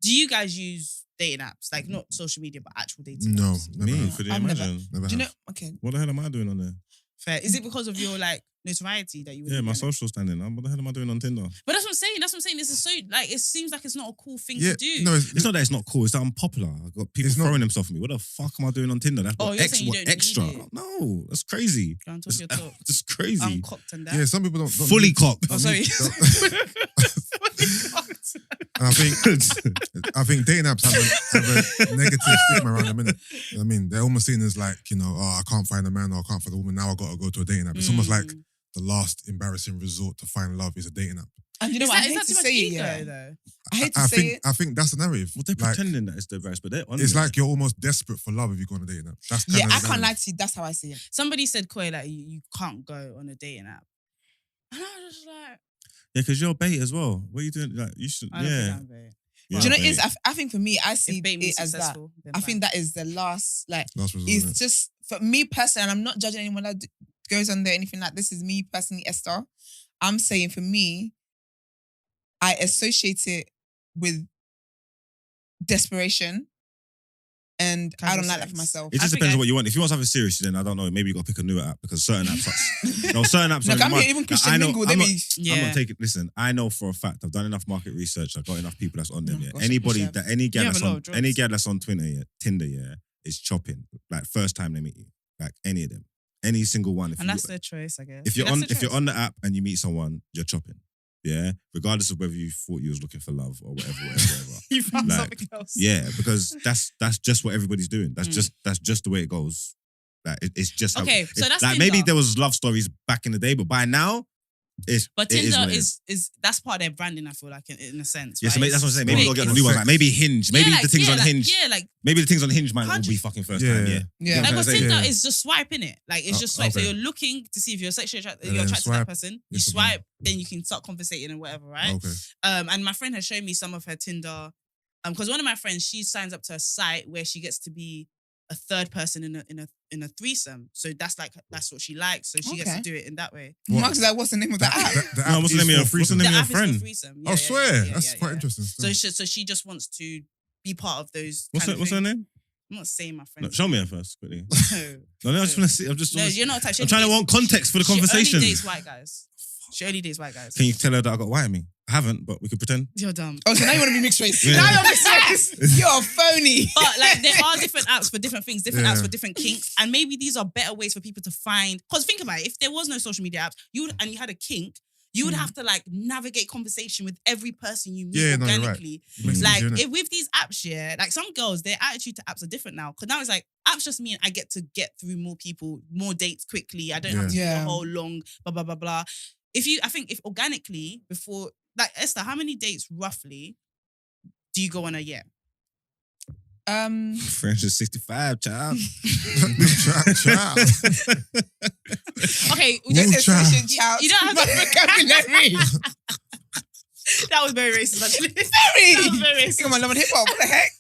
do you guys use dating apps? Like not social media, but actual dating No, apps? never Me, have. could you I've never- imagine? Never Do you know? have. Okay. What the hell am I doing on there? Fair. Is it because of your like notoriety that you would Yeah, my do it? social standing. What the hell am I doing on Tinder? But that's what I'm saying. This is so like it seems like it's not a cool thing Yeah, to do. no, It's not that it's not cool. It's that I'm popular. I've got people It's not- throwing themselves at me. What the fuck am I doing on Tinder? That's Oh, what, you're saying you don't need extra. it. No, that's crazy. Go and talk your talk. It's crazy. I'm cocked and that. yeah, some people don't Fully need- cocked. Oh, sorry. And I think dating apps have a negative stigma around them, innit? You know what I mean, they're almost seen as like, I can't find a man or I can't find a woman. Now I got to go to a dating app. It's almost like the last embarrassing resort to find love is a dating app. And you know Is what? I that hate to too much say it. ego Yeah. though? I hate to say it. I think that's the narrative. Well, they're Like, pretending that it's the advice, but they're on it's there. like you're almost desperate for love if you go on a dating app. That's kind Yeah, of I the can't lie narrative. to you. That's how I see it. Somebody said, Koi, like you can't go on a dating app. And I was just like, Yeah, because you're bait as well. What are you doing? Like, you should. I don't think Yeah. I'm very. You're Do you know bait. what it is? I think for me, I see If bait means it as that. successful, then I fine. think that is the last, like, Last resort, it's innit? just, for me personally, and I'm not judging anyone that goes on there, anything like this is me personally, Esther. I'm saying for me, I associate it with desperation. And I Casual don't like that sex. for myself. It just think depends on I- what you want. If you want something serious, then I don't know. Maybe you got to pick a newer app because certain apps. Certain apps. Look, are I'm mad. here, even Like, Christian I know- Mingle, I'm they not- be... Yeah. I'm not taking. Listen, I know for a fact. I've done enough market research. I've got enough people that's on them. Oh, Yeah. gosh, Anybody chef. that any You girl have that's a lot on of drugs. any girl that's on Tinder, yeah, is chopping. Like first time they meet you, like any of them, any single one. And that's their choice, I guess. if you're Yeah, on that's their if you're choice. on the app and you meet someone, you're chopping. Yeah, regardless of whether you thought you was looking for love or whatever. You found like, something else. Yeah, because that's just what everybody's doing. That's just the way it goes. Like it's just Okay, how, so that's like maybe Tinder. there was love stories back in the day, but by now, But it Tinder what it is that's part of their branding, I feel like, in a sense. Yeah, so right? that's what I'm saying. Maybe It's we'll get quick, the new ones. it's Like maybe Hinge. Maybe like, the things on like, Hinge. Yeah, like Maybe the things on Hinge might all be 100. fucking first Yeah. time. Yeah. Yeah. You know what I'm Like, trying but to say? Tinder Yeah. is just swiping it. Like, it's just swipe. okay. So you're looking to see if you're sexually attracted, And you're then attracted to that swipe. person. You Yes, swipe, then you can start conversating and whatever, right? Okay. And my friend has shown me some of her Tinder. Because one of my friends, she signs up to a site where she gets to be a third person in a threesome. So that's what she likes. So she gets Okay. to do it in that way. Mark's like, what's the name of the app? The No, app what's the is name of for your- what's the freedom. name The of app your friend? is for threesome. I swear, that's quite yeah. interesting. So she just wants to be part of those. What's kind her of name? things. I'm not saying my friend. No, show me her first, quickly. No, No, I just want to see. I'm just. no, you're not attached. I'm trying to want context for the conversation. She only dates white guys. She only dates white guys. Can you tell her that I got white in me? I haven't, but we could pretend. You're dumb. Oh, so now you want to be mixed race. Yeah. Now you're mixed race. You're phony. But like there are different apps for different things, different Yeah. apps for different kinks, and maybe these are better ways for people to find. Because think about it, if there was no social media apps, you had a kink, you would have to like navigate conversation with every person you meet Yeah, no, you're right. organically. It makes it Like easier, innit? if with these apps, yeah, like some girls, their attitude to apps are different now. Because now it's like apps just mean I get to get through more people, more dates quickly. I don't have to do Yeah. the whole long blah blah blah blah. I think if organically before, like Esther, how many dates roughly do you go on a year? 365, child. Child. Okay, Woo Just child. expression, child. You don't have to- vocabulary. that was very racist, actually. Very. That was very racist. Come on, love and hip hop. What the heck?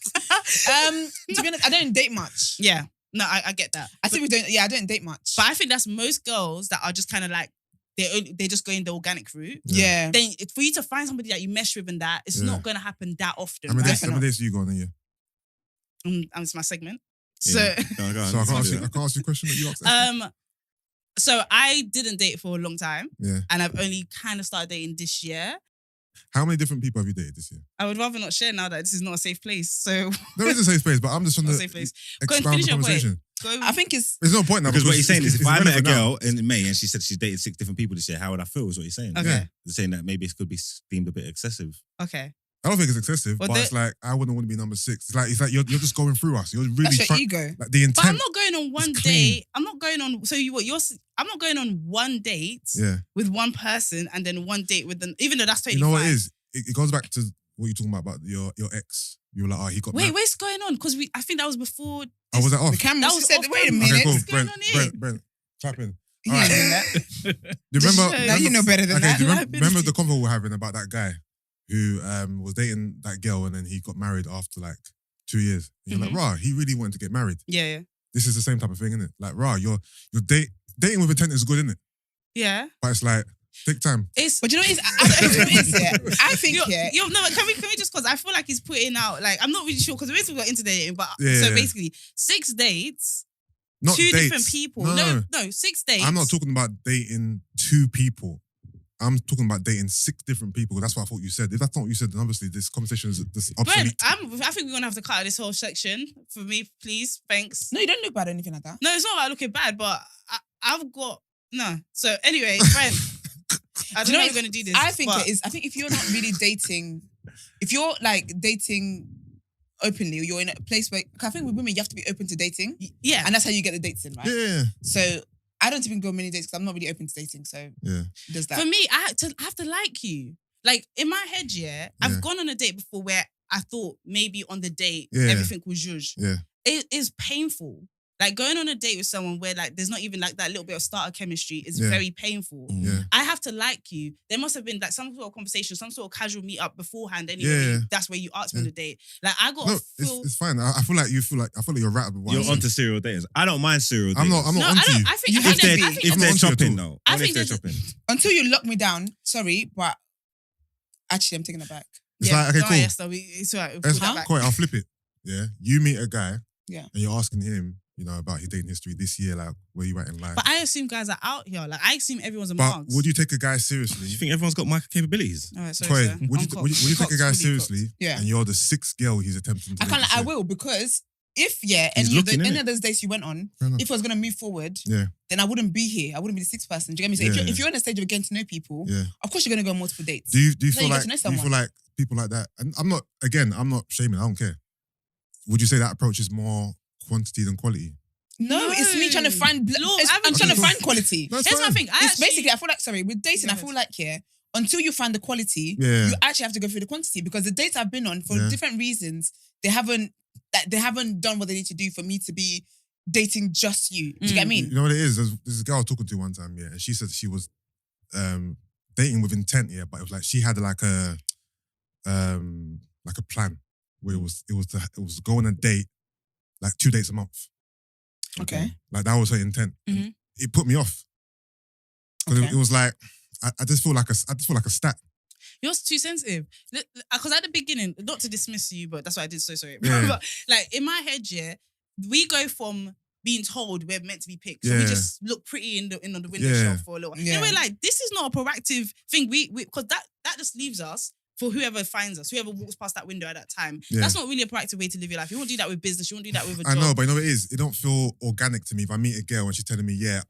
To be honest, I don't date much. Yeah, no, I get that. I think we don't. Yeah, I don't date much. But I think that's most girls that are just kind of like they're just going the organic route. Yeah. Then for you to find somebody that you mesh with and that, it's not going to happen that often. How many right? days do you go on a year? It's my segment. Yeah. So, Go on, So I can't do ask you a question that you asked. so I didn't date for a long time, Yeah. and I've only kind of started dating this year. How many different people have you dated this year? I would rather not share now that this is not a safe place. So, There is a safe space, but I'm just trying not a to safe place. Go and expound finish the your point. conversation. Go. I think it's There's no point now Because what he's saying is, if I met a irrelevant now. girl in May and she said she's dated 6 different people this year, how would I feel? Is what he's saying. Okay. Yeah. He's saying that maybe it could be deemed a bit excessive. Okay. I don't think it's excessive, Well, but it's like I wouldn't want to be number 6. It's like you're just going through us. You're really that's your trying. ego. Like the But I'm intent. not going on one It's clean. date. I'm not going on. So I'm not going on one date Yeah. with one person and then one date with even though that's totally You know what fine. it is? It goes back to what you're talking about your ex. You were like, oh, he got Wait, married. what's going on? Because I think that was before. Oh, was that off? The camera That was said, off wait a camera. minute. Okay, cool. What's going on here? Brent, clap in. He All ain't right. doing that. Do you remember? Just Now you know better than Okay, that. do you Liability. remember the convo we were having about that guy who was dating that girl and then he got married after like 2 years? And you're like, rah, he really wanted to get married. Yeah. This is the same type of thing, isn't it? Like, rah, you're dating with intent is good, isn't it? Yeah. But it's like, take time. It's. But you know what it is? I think, No, but can we just because I feel like he's putting out like I'm not really sure because basically we got into dating, but Yeah, so yeah. basically 6 dates, Not 2 dates. different people. No. No, 6 dates. I'm not talking about dating 2 people. I'm talking about dating 6 different people. That's what I thought you said. If that's not what you said, then obviously this conversation is just Brent, obsolete. I think we're gonna have to cut out this whole section for me, please. Thanks. No, you don't look bad or anything like that. No, it's not about looking bad, but I've got no. So anyway, Brent, I don't know how you're gonna do this. I think but it is. I think if you're not really dating, if you're like dating openly, or you're in a place where I think with women you have to be open to dating, yeah. and that's how you get the dates in, right? Yeah. So I don't even go many dates because I'm not really open to dating. So Yeah. there's that. For me, I have to like you. Like in my head, Yeah. I've gone on a date before where I thought maybe on the date Yeah. everything was zhuzh. Yeah. It is painful. Like going on a date with someone where like there's not even like that little bit of starter chemistry is Yeah. very painful. Yeah. I have to like you. There must have been like some sort of conversation, some sort of casual meet up beforehand. Anyway, Yeah. that's where you asked me on Yeah. the date. like I got No, to feel. it's fine. I feel like you're right about what You're I'm saying. onto serial daters. I don't mind serial daters. I'm not No, I onto don't. you. I think You I have think to there's- be. I think If I'm they're not onto you at chopping all. though. I Only think if they're there's- chopping. Until you lock me down, sorry, but actually I'm taking it back. It's yeah, like, okay, don't cool. worry, Esther, it's all right. We'll Let's put that back. I'll flip it. Yeah. You meet a guy. Yeah. And you're asking him, about his dating history this year, like where you at in life. But I assume guys are out here. Like I assume everyone's a But marks. would you take a guy Do seriously? you think everyone's got micro capabilities? All right, sorry, Koi, sir. would you I'm would you take a guy cocked, fully cocked. seriously? Yeah. And you're the 6th girl he's attempting to I date can't. this I year? will because if He's any looking, any innit? of those dates you went on, Fair enough. if I was gonna move forward, Yeah. then I wouldn't be here. I wouldn't be the 6th person. Do you get me? So Yeah. if you're in a stage of getting to know people, Yeah. of course you're gonna go on multiple dates. Do you No, feel you get like to know do you feel someone. like people like that? And I'm not shaming. I don't care. Would you say that approach is more quantity than quality? No, it's me trying to find. Look, I'm trying to Okay, find quality. That's Here's my fine. thing. It's basically, I feel like, sorry, with dating, Go I ahead. feel like, until you find the quality, Yeah. you actually have to go through the quantity because the dates I've been on for Yeah. different reasons, they haven't done what they need to do for me to be dating just you. Do you get what I mean? You know what it is? There's this girl I was talking to one time, yeah, and she said she was dating with intent, yeah, but it was like she had like a plan where it was to go on a date, like 2 dates a month. Okay. Like that was her intent. And Mhm. it put me off. Because Okay. it was like I just feel like a stat. You're too sensitive. Because at the beginning, not to dismiss you, but that's what I did. So sorry. Yeah. But like in my head, we go from being told we're meant to be picked, so we Yeah. just look pretty in the window Yeah. shelf for a little while. Yeah. And we're like, this is not a proactive thing. We because that just leaves us for whoever finds us, whoever walks past that window at that time. Yeah. That's not really a proactive way to live your life. You won't do that with business. You won't do that with a I job. know, but you know what it is? It don't feel organic to me if I meet a girl and she's telling me, yeah,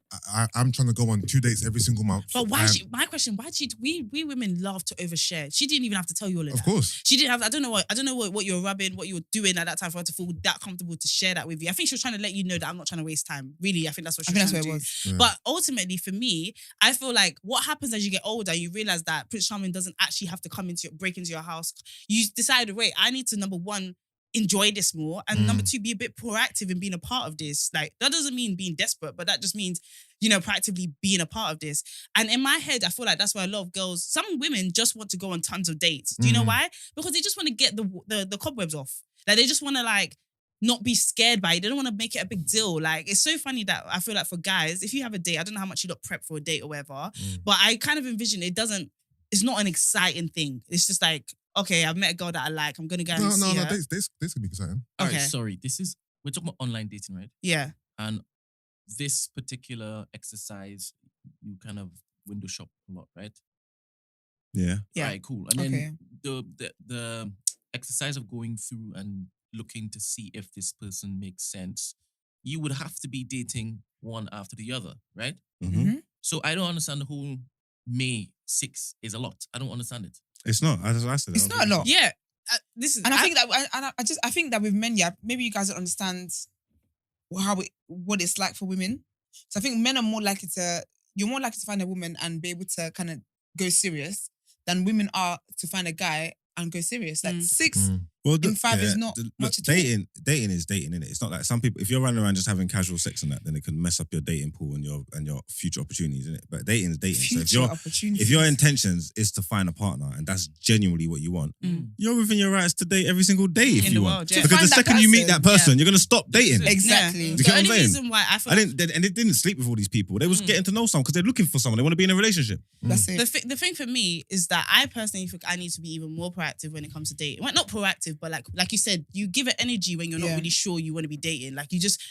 I'm trying to go on 2 dates every single month. But why? And- My question: why did we women love to overshare? She didn't even have to tell you all of that. Of course. She didn't have. I don't know what you were rubbing, what you were doing at that time for her to feel that comfortable to share that with you. I think she was trying to let you know that I'm not trying to waste time. Really, I think that's what she I was think trying that's to what it do. was. Yeah. But ultimately, for me, I feel like what happens as you get older, you realize that Prince Charming doesn't actually have to break into your house. You decide, wait, I need to, number one, enjoy this more, and number two, be a bit proactive in being a part of this. Like that doesn't mean being desperate, but that just means proactively being a part of this. And in my head, I feel like that's why a lot of girls, some women just want to go on tons of dates. Do you know why? Because they just want to get the cobwebs off. Like they just want to not be scared by it. They don't want to make it a big deal. Like, it's so funny that I feel like for guys, if you have a date, I don't know how much you lot prep for a date or whatever, but I kind of envision it's not an exciting thing. It's just like, okay, I've met a girl that I like. I'm going to go and see her. No, this could be exciting. All right, Okay. sorry. We're talking about online dating, right? Yeah. And this particular exercise, you kind of window shop a lot, right? Yeah. Yeah. Right, cool. And then the exercise of going through and looking to see if this person makes sense, you would have to be dating one after the other, right? Mm-hmm. So I don't understand the whole May 6 is a lot. I don't understand it. It's not. I said It's not a lot. Yeah. I think that with men, yeah, maybe you guys don't understand what it's like for women. So I think men are you're more likely to find a woman and be able to kind of go serious than women are to find a guy and go serious. Like 6 in 5 is not much at all. Dating is dating, innit? It's not like some people, if you're running around just having casual sex and that, then it can mess up your dating pool and your future opportunities, innit? But dating is dating. If your intentions is to find a partner and that's genuinely what you want, you're within your rights to date every single day if you want. Yeah. Because the second you meet that person, you're going to stop dating. Exactly. Yeah. You get what I'm The only saying? reason why I feel And they didn't sleep with all these people. They was getting to know someone because they're looking for someone. They want to be in a relationship. That's it. the thing for me is that I personally think I need to be even more proactive when it comes to dating. Well, not proactive, but like you said, you give it energy when you're not really sure you want to be dating. Like you just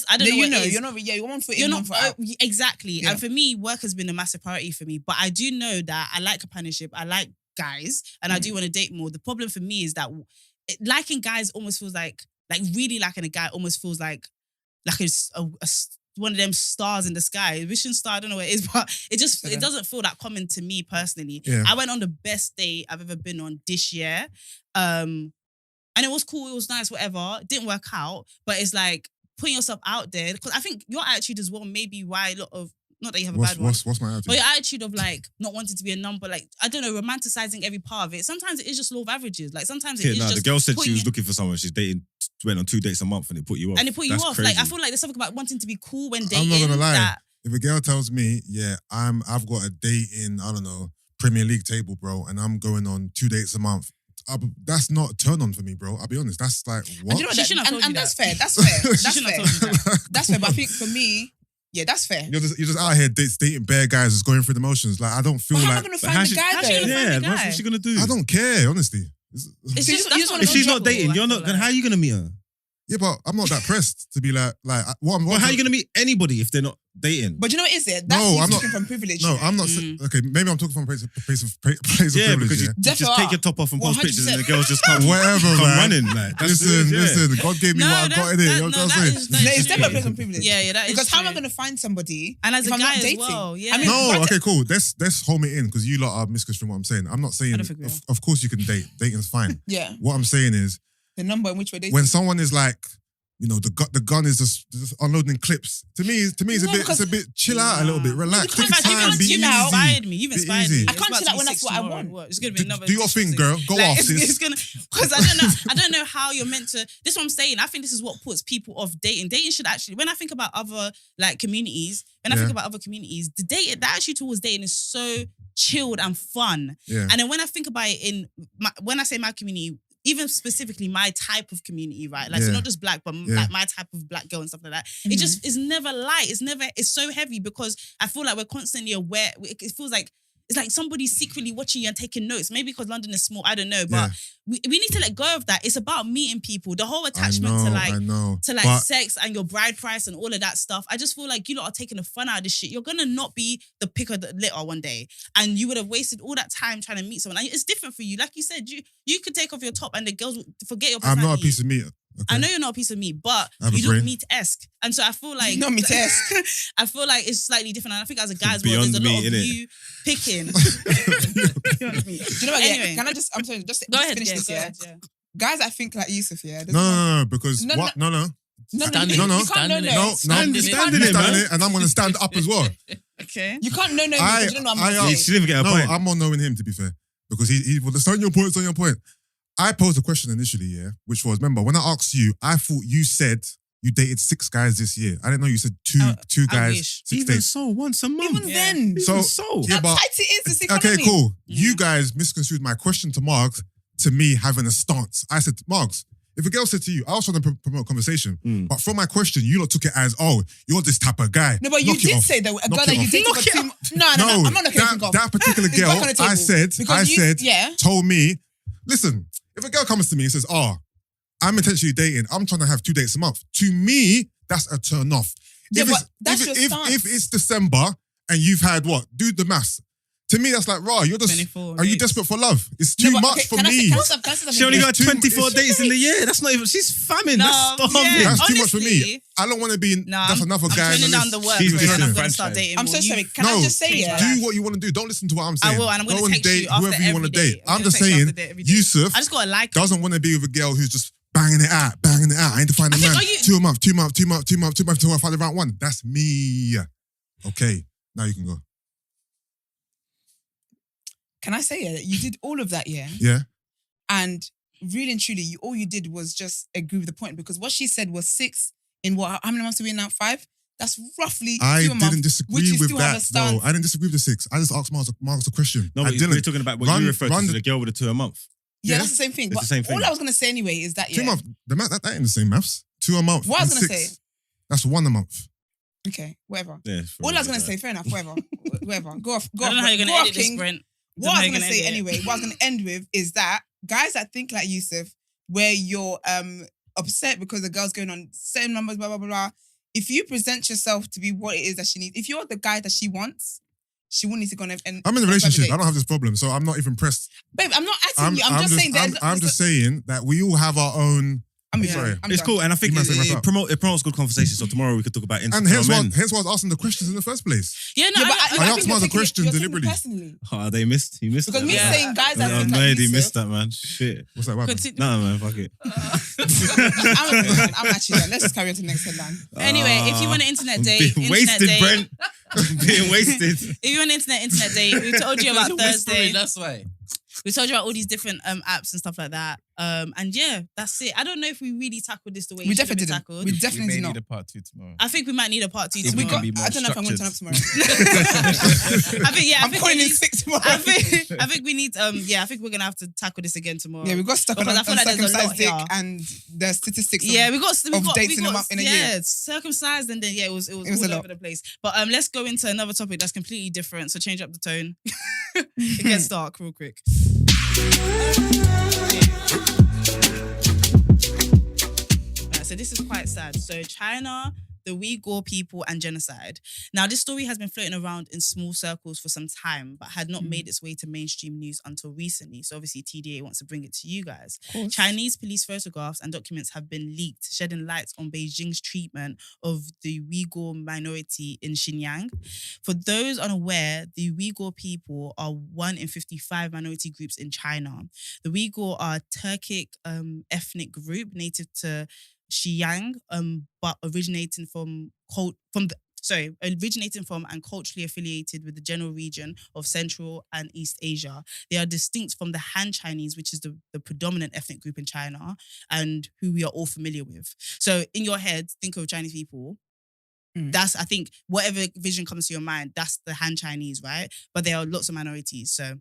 I don't know. You know, it is. you're not. Yeah, you're one foot You're in, not one foot out. exactly. Yeah. And for me, work has been a massive priority for me. But I do know that I like companionship. I like guys, and I do want to date more. The problem for me is that liking guys almost feels like really liking a guy almost feels like a one of them stars in the sky, vision star. I don't know what it is, but it doesn't feel that common to me personally. Yeah. I went on the best date I've ever been on this year, and it was cool. It was nice, whatever. It didn't work out, but it's like putting yourself out there, because I think your attitude as well may be why a lot of, not that you have a bad one, What's my attitude? but your attitude of like not wanting to be a number, like, I don't know, romanticizing every part of it. Sometimes it is just law of averages. Like sometimes it is just the girl said she putting was it- looking for someone. She's went on 2 dates a month and it put you off. and it put you That's off. crazy. Like I feel like there's something about wanting to be cool when dating. I'm not gonna lie. that- If a girl tells me, yeah, I've got a date in, I don't know, Premier League table, bro, and I'm going on 2 dates a month, that's not a turn on for me, bro. I'll be honest. That's like, what? And you know what? She shouldn't have told you And that's that. fair. That's fair. She That's shouldn't have fair. told you that. That's fair. But I think for me, yeah, that's fair. You're just out here dating bare guys, just going through the motions. Like, I don't feel But how am I like, going to But find how's the she- guy how's she though? gonna find Yeah, the that's guy? what she's gonna do. I don't care, honestly. It's If just, she's not If she's not enjoyable, dating, I you're feel not. Then like. how are you gonna meet her? Yeah, but I'm not that pressed to be like what I'm. Well, how are you gonna meet anybody if they're not dating? But you know what is it? That's No, you I'm not- speaking from privilege. No, I'm not. Okay, maybe I'm talking from a place of privilege. Yeah, because you yeah? just Defo take are. your top off and post 100%. pictures, and the girls just come Whatever, come man. running. Like, that's it, yeah. Listen. God gave me No, what I got in it. You know what I'm saying? is- No, that is it's true. definitely a place of privilege. Yeah, that is Because how am I true. going to find somebody And as if a I'm guy not as dating? well, yeah. I mean, No, Brent- okay, cool. Let's home it in because you lot are misconstruing what I'm saying. I'm not saying. I don't think we are. Of course, you can date. Dating's fine. Yeah, What I'm saying is the number in which we're dating. when someone is like, you know, the gun is just unloading clips. To me, it's No, a bit chill out a little bit, relax, You take can't- your you time, can't be chill easy. out. Inspired me. You've Be inspired easy. me. I It's can't about chill to out be when that's 6 what I tomorrow. want. What? It's gonna be another. Do your thing, disgusting- girl. Go Like, off, it's sis. gonna, because I don't know how you're meant to. This is what I'm saying. I think this is what puts people off dating. Dating should actually. When I think about other like communities, the attitude towards dating is so chilled and fun. Yeah. And then when I think about it when I say my community, even specifically my type of community, right? Like, so Yeah. not just black, but like my type of black girl and stuff like that. It just is never light. It's so heavy because I feel like we're constantly aware. It feels like it's like somebody's secretly watching you and taking notes. Maybe because London is small, I don't know. But we need to let go of that. It's about meeting people. The whole attachment I know. to But- sex and your bride price and all of that stuff. I just feel like you lot are taking the fun out of this shit. You're gonna not be the pick of the litter one day, and you would have wasted all that time trying to meet someone. And it's different for you. Like you said, you could take off your top and the girls would forget your I'm personality. not a piece of meat. Okay? I know you're not a piece of meat, but I have a you look brain. meat-esque. And so I feel like... Not meat-esque. I feel like it's slightly different. And I think as a guy as well, Beyond there's a lot meat, of innit? you picking. Do you know what? Anyway. Yeah, can I just? I'm sorry. Just Go ahead, finish yeah, this. go Yeah, ahead, yeah. guys, I think like Yusuf. Yeah. there's No, because No, what? No. No, Standing you it, can't know. standing it. No, Standing you it. can't Standing know. it, man. Standing it, and I'm gonna stand up as well. Okay. You can't know because you don't know what I'm I- going to She say. didn't even get a No, point. I'm more knowing him to be fair, because he well, it's on your point. It's on your point. I posed a question initially, yeah, which was, remember when I asked you, I thought you said you dated 6 guys this year. I didn't know you said two I guys, wish. 6 Even dates. so, once a month. Even then, So- so. Yeah, how but- tight it is this Okay, economy. cool. Yeah. You guys misconstrued my question to Marks to me having a stance. I said, Marks, If a girl said to you, I was trying to promote conversation, Mm. but from my question, you lot took it as, oh, you're this type of guy. No, but you Knock it did off. say that a Knock girl it that you off. dated for 2 months. No, I'm not knocking anything off. That particular It's girl, back on the table. I said, Yeah. told me, listen, if a girl comes to me and says, I'm intentionally dating, I'm trying to have 2 dates a month. To me, that's a turn off. Yeah, If but it's- that's if, your if, stance. if it's December and you've had what? Do the maths. To me, that's like, you're just, 24 are you dates. desperate for love? It's No, too but, much okay, for can I say- me. can I say something? She only got It's too- 24 it's- dates in the year. That's not even. She's famine. No, That's starving. yeah. That's too much for me. Honestly, I don't want to be, that's another I'm guy on turning the down list. the work, She's bro, and I'm listening. going to start Franchise. dating I'm more. so You- sorry. Can I No, just say, change yeah? my life. do what you want to do. Don't listen to what I'm saying. I will, and I'm going Go to and text date you after whoever you want every to date. day. I'm gonna just text you saying, after date every day. Yusuf I just got to like her. doesn't want to be with a girl who's just banging it out. I need to find a think, man. are you- 2 a month till I find the right one. That's me. Okay, now you can go. Can I say it? You did all of that, yeah? Yeah. And really and truly, all you did was just agree with the point, because what she said was 6 in what? How many months are we in now? 5? That's roughly 2 I a month. didn't which disagree you with still have a that. stance. No, I didn't disagree with the 6. I just asked Mark's a question. No, I but didn't. we're talking about what Run- you referred run to, the- the girl with the 2 a month. Yeah, Yeah. that's the same thing. It's But the same thing. all I was going to say anyway is that, 2 yeah. months. That ain't the same maths. 2 a month. What I was and gonna 6. say- That's 1 a month. Okay, whatever. Yeah, All I was going to say, fair enough, whatever. Whatever. Go off. I don't know how you're going to go off, edit this, King. Brent. What I was going to say anyway, what I was going to end with is that guys that think like Yusuf, where you're upset because the girl's going on certain numbers, blah, blah, blah, blah. If you present yourself to be what it is that she needs, if you're the guy that she wants, she won't need to go and I'm in a relationship. I don't have this problem, so I'm not even pressed. Babe, I'm not asking you. I'm just saying that. I'm just saying that we all have our own. I'm sorry. It's cool, and I think You might say wrap up. it promotes good conversation. So tomorrow we could talk about And insecure men. hence why I was asking the questions in the first place. Yeah, no, Yeah, but I I think asked you're Mars a taking it- question you're taking it deliberately. personally. Oh, he missed Because that. me Yeah. saying guys that I'm think mad like he Yusuf, missed that, man. Shit. What's that? What happened? Continue. Nah, man, fuck it. I'm actually done. Let's just carry on to the next headline. Anyway, if you want an internet I'm date, being internet wasted, date. Brent. I'm being wasted. If you want an internet date, we told you about You're Thursday. whispering, that's why. We told you about all these different apps and stuff like that. And yeah, that's it. I don't know if we really tackled this the way We it should have definitely been didn't. tackled. We We definitely may did need not. a part 2 tomorrow. I think we might need a part 2 If We tomorrow. got, be more I don't know if I'm going to turn up tomorrow. I think yeah, I I'm think calling we in need, sick tomorrow. I think we need yeah, I think we're gonna have to tackle this again tomorrow. Yeah, we got stuck on Because I feel like there's a lot uncircumcised dick here. and the statistics. Yeah, we got dates in a month, in a year. yeah, circumcised, and then yeah, it was was all a lot. over the place. But let's go into another topic that's completely different. So change up the tone. It gets dark real quick. So this is quite sad. So China, the Uyghur people, and genocide. Now, this story has been floating around in small circles for some time, but had not made its way to mainstream news until recently. So obviously TDA wants to bring it to you guys. Chinese police photographs and documents have been leaked, shedding light on Beijing's treatment of the Uyghur minority in Xinjiang. For those unaware, the Uyghur people are 1 in 55 minority groups in China. The Uyghur are a Turkic ethnic group native to Xinjiang, but originating from and culturally affiliated with the general region of Central and East Asia. They are distinct from the Han Chinese, which is the predominant ethnic group in China and who we are all familiar with. So in your head, think of Chinese people. That's, I think, whatever vision comes to your mind, that's the Han Chinese, right? But there are lots of minorities. So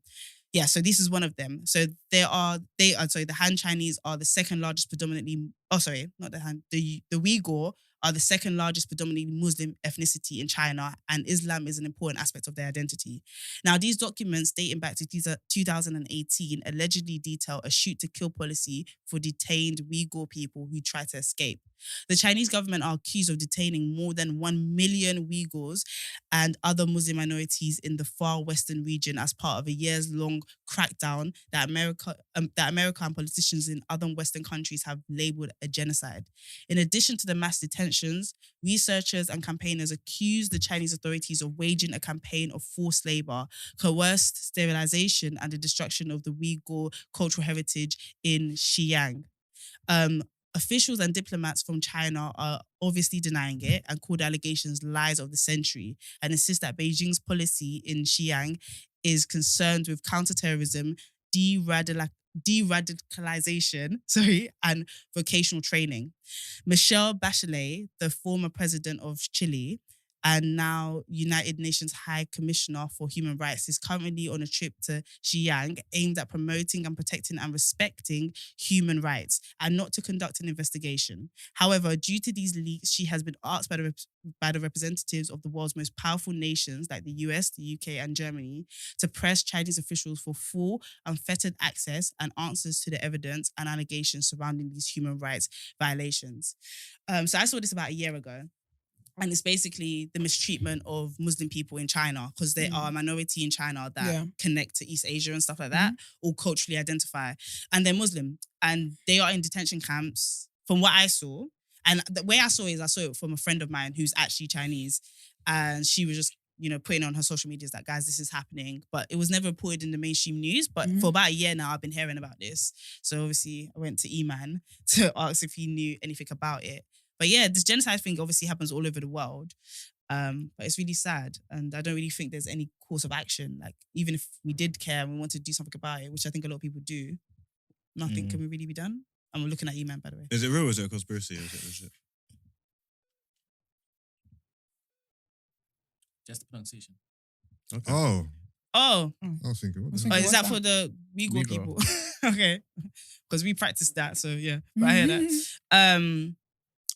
yeah, so this is one of them. So the Han Chinese are the second largest predominantly, the Uyghur are the second largest predominantly Muslim ethnicity in China, and Islam is an important aspect of their identity. Now, these documents dating back to 2018 allegedly detail a shoot-to-kill policy for detained Uyghur people who try to escape. The Chinese government are accused of detaining more than 1 million Uyghurs and other Muslim minorities in the far western region as part of a years-long crackdown that America and politicians in other Western countries have labelled a genocide. In addition to the mass detentions, researchers and campaigners accuse the Chinese authorities of waging a campaign of forced labour, coerced sterilization, and the destruction of the Uyghur cultural heritage in Xinjiang. Officials and diplomats from China are obviously denying it and call the allegations lies of the century and insist that Beijing's policy in Xinjiang is concerned with counterterrorism, de-radicalization, and vocational training. Michelle Bachelet, the former president of Chile, and now United Nations High Commissioner for Human Rights, is currently on a trip to Xinjiang aimed at promoting and protecting and respecting human rights and not to conduct an investigation. However, due to these leaks, she has been asked by the representatives of the world's most powerful nations like the US, the UK and Germany to press Chinese officials for full, unfettered access and answers to the evidence and allegations surrounding these human rights violations. So I saw this about a year ago. And it's basically the mistreatment of Muslim people in China because they are a minority in China that connect to East Asia and stuff like that, or culturally identify. And they're Muslim. And they are in detention camps, from what I saw. And the way I saw it from a friend of mine who's actually Chinese. And she was just, putting on her social medias that, guys, this is happening. But it was never reported in the mainstream news. But for about a year now, I've been hearing about this. So obviously, I went to Emman to ask if he knew anything about it. But yeah, this genocide thing obviously happens all over the world. But it's really sad. And I don't really think there's any course of action. Like, even if we did care and we wanted to do something about it, which I think a lot of people do, nothing can really be done. And we're looking at Emman, by the way. Is it real or is it a conspiracy? Or is it? Just the pronunciation. Okay. Oh. I was thinking, what the hell? Is that for the Uyghur people? Okay. Because we practice that, so yeah. But I hear that.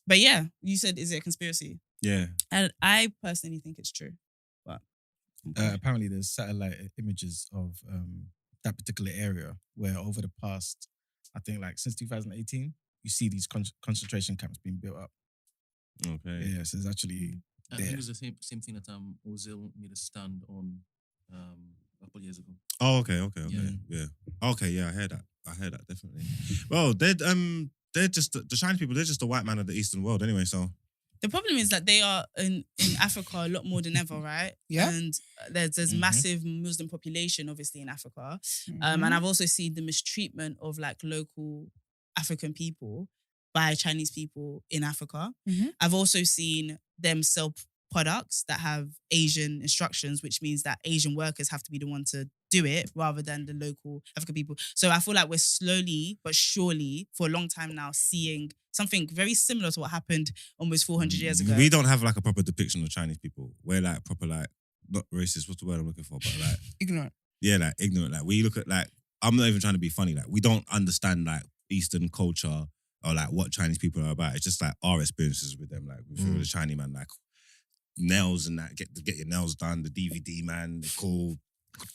But yeah, you said, is it a conspiracy? Yeah. And I personally think it's true. But Apparently there's satellite images of that particular area where over the past, I think like since 2018, you see these concentration camps being built up. Okay. Yeah, so it's actually I think it was the same thing that Ozil made a stand on a couple of years ago. Oh, okay. Yeah. Okay, yeah, I heard that definitely. Well, they're just the Chinese people. They're just the white man of the Eastern world, anyway. So the problem is that they are in Africa a lot more than ever, right? Yeah. And there's massive Muslim population, obviously, in Africa. And I've also seen the mistreatment of like local African people by Chinese people in Africa. I've also seen them sell products that have Asian instructions, which means that Asian workers have to be the one to do it rather than the local African people. So I feel like we're slowly but surely for a long time now seeing something very similar to what happened almost 400 years ago. we don't have like a proper depiction of Chinese people. We're like proper like not racist. What's the word I'm looking for? But like Ignorant. Yeah, like ignorant. Like we look at like I'm not even trying to be funny. Like we don't understand like Eastern culture or like what Chinese people are about. It's just like our experiences with them. Like we feel the Chinese man like nails and that get your nails done. The DVD man, the cool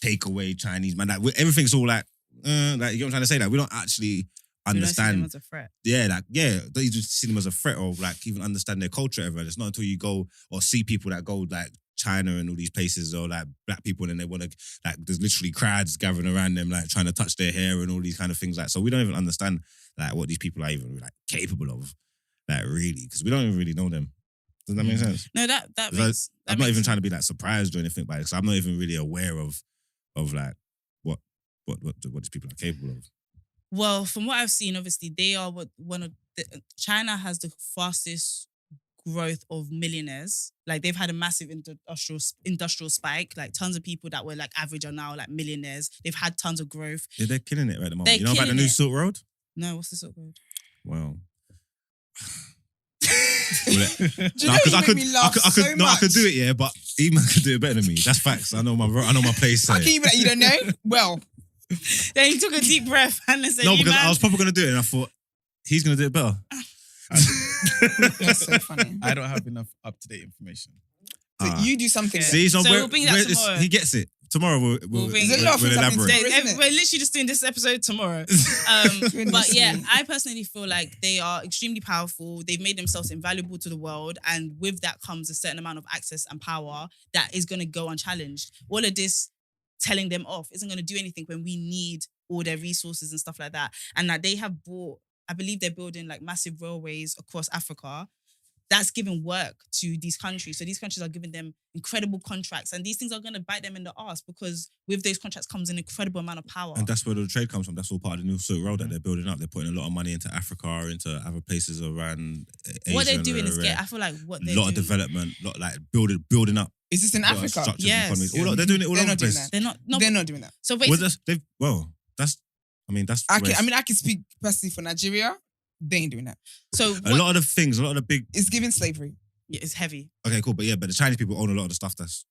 takeaway Chinese man. Like everything's all like you know what I'm trying to say. Like we don't actually understand. We don't see them as a threat. Yeah, they just see them as a threat or like even understand their culture ever. It's not until you go or see people that go like China and all these places or like black people and they want to like there's literally crowds gathering around them like trying to touch their hair and all these kind of things like so we don't even understand like what these people are even like capable of like really because we don't even really know them. Does that make sense? No, that makes. I'm not even trying to be like surprised or anything by it because I'm not even really aware of like what these people are capable of. Well, from what I've seen, obviously they are China has the fastest growth of millionaires. Like they've had a massive industrial spike. Like tons of people that were like average are now like millionaires. They've had tons of growth. Yeah, they're killing it right at the moment. They're You know about the killing new it. Silk Road? No, what's the Silk Road? Well. Do you know you make me laugh so I much? could do it, yeah, but Emman could do it better than me. That's facts. I know my place. How can you be like, you don't know? Well, Then he took a deep breath and said, No, because man. I was probably gonna do it, and I thought he's gonna do it better. that's so funny. I don't have enough up-to-date information. So you do something. Okay. See, so we'll bring that tomorrow. he gets it. Tomorrow we'll bring There's a lot of things happening elaborate. today. Isn't it? We're literally just doing this episode tomorrow. But yeah, I personally feel like they are extremely powerful. They've made themselves invaluable to the world. And with that comes a certain amount of access and power that is going to go unchallenged. All of this telling them off isn't going to do anything when we need all their resources and stuff like that. And that they have bought, I believe they're building like massive railways across Africa. That's giving work to these countries. So these countries are giving them incredible contracts and these things are going to bite them in the arse because with those contracts comes an incredible amount of power. And that's where the trade comes from. That's all part of the new Silk Road that they're building up. They're putting a lot of money into Africa, into other places around Asia. What they're doing is I feel like what they're a lot of doing, development, lot like building up. Is this in lot of Africa? structures and Yes. economies. They're doing it all They're over not the doing place. that. they're not doing that. So Well, basically, that's I where can speak personally for Nigeria. They ain't doing that. so a lot of the big It's giving slavery. Yeah, it's heavy. Okay, cool. But the Chinese people own a lot of the stuff that's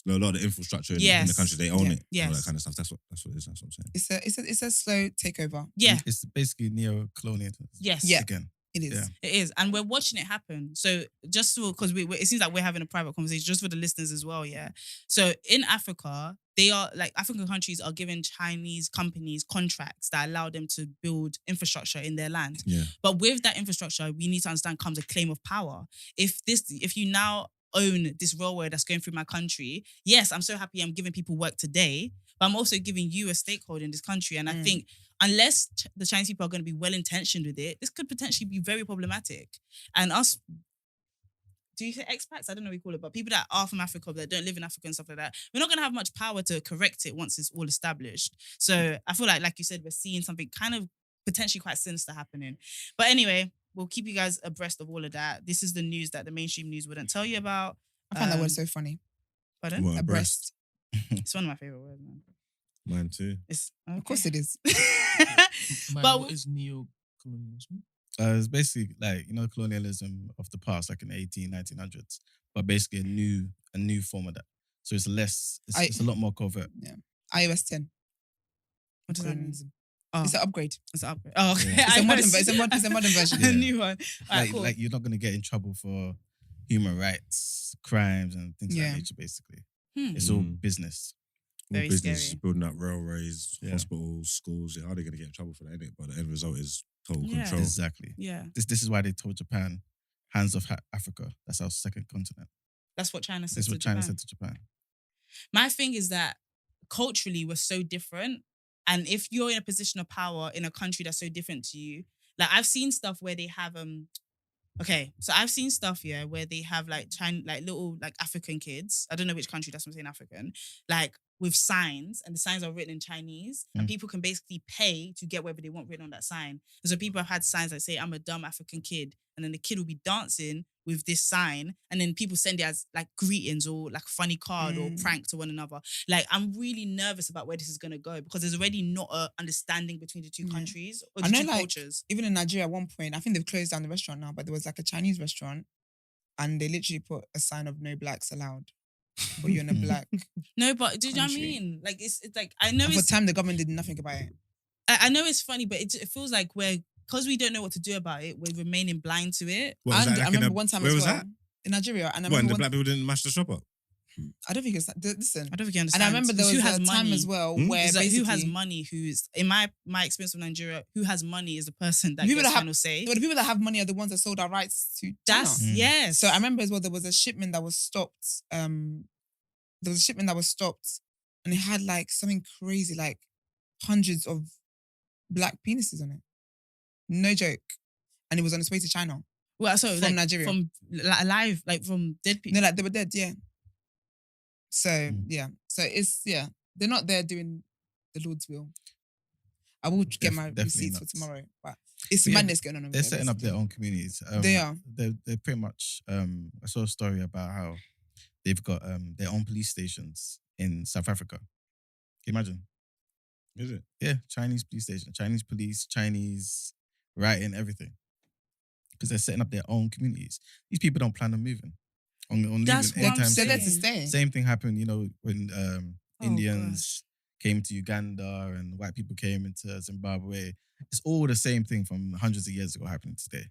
a lot of the infrastructure in the country. They own it. Yes. All that kind of stuff. That's what it is. That's what I'm saying. It's a slow takeover. Yeah. It's basically neo-colonialism. Yes. Yeah. Again. It is. Yeah. It is. And we're watching it happen. So just because it seems like we're having a private conversation just for the listeners as well, yeah? So in Africa, they are like African countries are giving Chinese companies contracts that allow them to build infrastructure in their land. Yeah. But with that infrastructure, we need to understand comes a claim of power. If you now own this railway that's going through my country, yes, I'm so happy I'm giving people work today, but I'm also giving you a stakeholder in this country. And I think unless the Chinese people are going to be well-intentioned with it, this could potentially be very problematic. And us, do you say expats? I don't know what we call it, but people that are from Africa, that don't live in Africa and stuff like that, we're not going to have much power to correct it once it's all established. So I feel like you said, we're seeing something kind of potentially quite sinister happening. But anyway, we'll keep you guys abreast of all of that. This is the news that the mainstream news wouldn't tell you about. I find that word so funny. Pardon? What, Abreast. It's one of my favorite words, man. Mine too. It's, okay. Of course it is. But what is neo-colonialism? It's basically like, colonialism of the past, like in the 1900s, but basically a new form of that. So it's it's a lot more covert. Yeah. iOS 10. What does that mean? Colonialism. Oh, It's an upgrade. it's an upgrade. Oh, okay. Yeah. It's a modern version. A new one. All right, Like, cool. like you're not going to get in trouble for human rights, crimes, and things of Yeah. that nature, basically. Hmm. It's all business. Very All business scary. is building up railways, Yeah. hospitals, schools. How are they going to get in trouble for that, innit? But the end result is total Yeah. control. Exactly. Yeah, This is why they told Japan, hands off Africa. That's our second continent. that's what China said That's to what China Japan. said to Japan. My thing is that culturally we're so different. And if you're in a position of power in a country that's so different to you, like I've seen stuff where they have I've seen stuff where they have like China, like little like African kids. I don't know which country, that's what I'm saying, African, like with signs, and the signs are written in Chinese, and people can basically pay to get whatever they want written on that sign. And so people have had signs that say, "I'm a dumb African kid," and then the kid will be dancing with this sign, and then people send it as like greetings or like funny card or prank to one another. Like I'm really nervous about where this is gonna go because there's already not a understanding between the two countries or the two cultures. Even in Nigeria at one point, I think they've closed down the restaurant now, but there was like a Chinese restaurant and they literally put a sign of no blacks allowed. But you're in a black. No, but do you know what I country. mean? Like it's like I know And for it's time the government did nothing about it. I know it's funny, but it feels like because we don't know what to do about it, we're remaining blind to it. What was And that, I like in remember a- one time where as was well that? in Nigeria, and I What, and remember the one, black people didn't mash the shop up? I don't think it's listen. I don't think you And understand. I remember there It's was who has a time money. as well where It's like who has basically- money, who's in my experience of Nigeria, who has money is the person that People gets that have- final say. Well, the people that have money are the ones that sold our rights to China. That's yes. So I remember as well there was a shipment that was stopped. There was a shipment that was stopped, and it had like something crazy, like hundreds of black penises on it. No joke, and it was on its way to China. well, so from like, Nigeria. from like, alive, like from dead people. No, like they were dead. Yeah. So so it's they're not there doing the Lord's will. I will get my Definitely receipts not. for tomorrow, but it's But yeah, madness going on. Over They're there, setting up their basically. own communities. They are. They're pretty much. I saw a story about how they've got their own police stations in South Africa. Can you imagine? Is it? Yeah, Chinese police station, Chinese police, Chinese writing, everything. Because they're setting up their own communities. These people don't plan on moving. On That's leaving what I'm anytime They're there soon. to stay. Same thing happened, when Oh, Indians came to Uganda and white people came into Zimbabwe. It's all the same thing from hundreds of years ago happening today.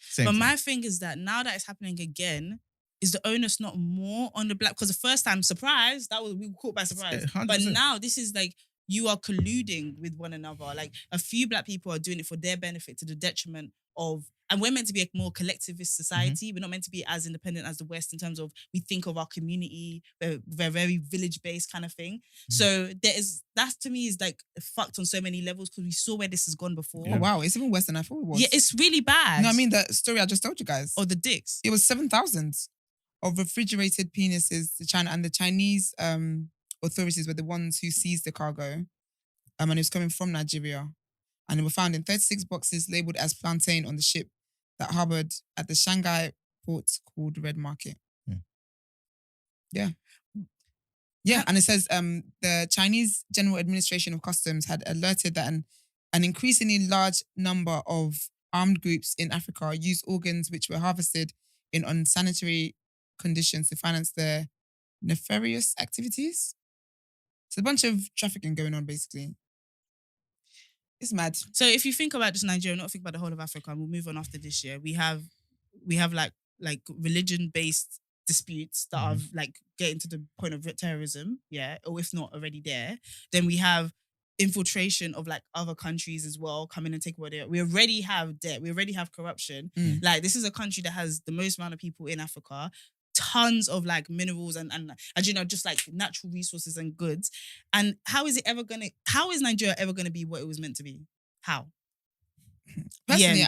Same But thing. my thing is that now that it's happening again, is the onus not more on the black? Because the first time, surprise, we were caught by surprise. 100%. But now this is like you are colluding with one another. Like a few black people are doing it for their benefit to the detriment of, and we're meant to be a more collectivist society. We're not meant to be as independent as the West in terms of we think of our community. We're very village based kind of thing. So that to me is like fucked on so many levels because we saw where this has gone before. Oh wow, it's even worse than I thought it was. Yeah, it's really bad. No, I mean the story I just told you guys. or the dicks. It was 7,000 of refrigerated penises to China, and the Chinese authorities were the ones who seized the cargo, and it was coming from Nigeria, and they were found in 36 boxes labeled as plantain on the ship that harbored at the Shanghai port called Red Market. Yeah, and it says the Chinese General Administration of Customs had alerted that an increasingly large number of armed groups in Africa used organs which were harvested in unsanitary conditions to finance their nefarious activities. It's a bunch of trafficking going on, basically. It's mad. So if you think about just Nigeria, not think about the whole of Africa, and we'll move on after this year. We have like religion-based disputes that are like getting to the point of terrorism, or if not already there. Then we have infiltration of like other countries as well, coming and take what they are. We already have debt. We already have corruption. Like this is a country that has the most amount of people in Africa, tons of like minerals and you know, just like natural resources and goods. And how is Nigeria ever gonna be what it was meant to be? How? Personally,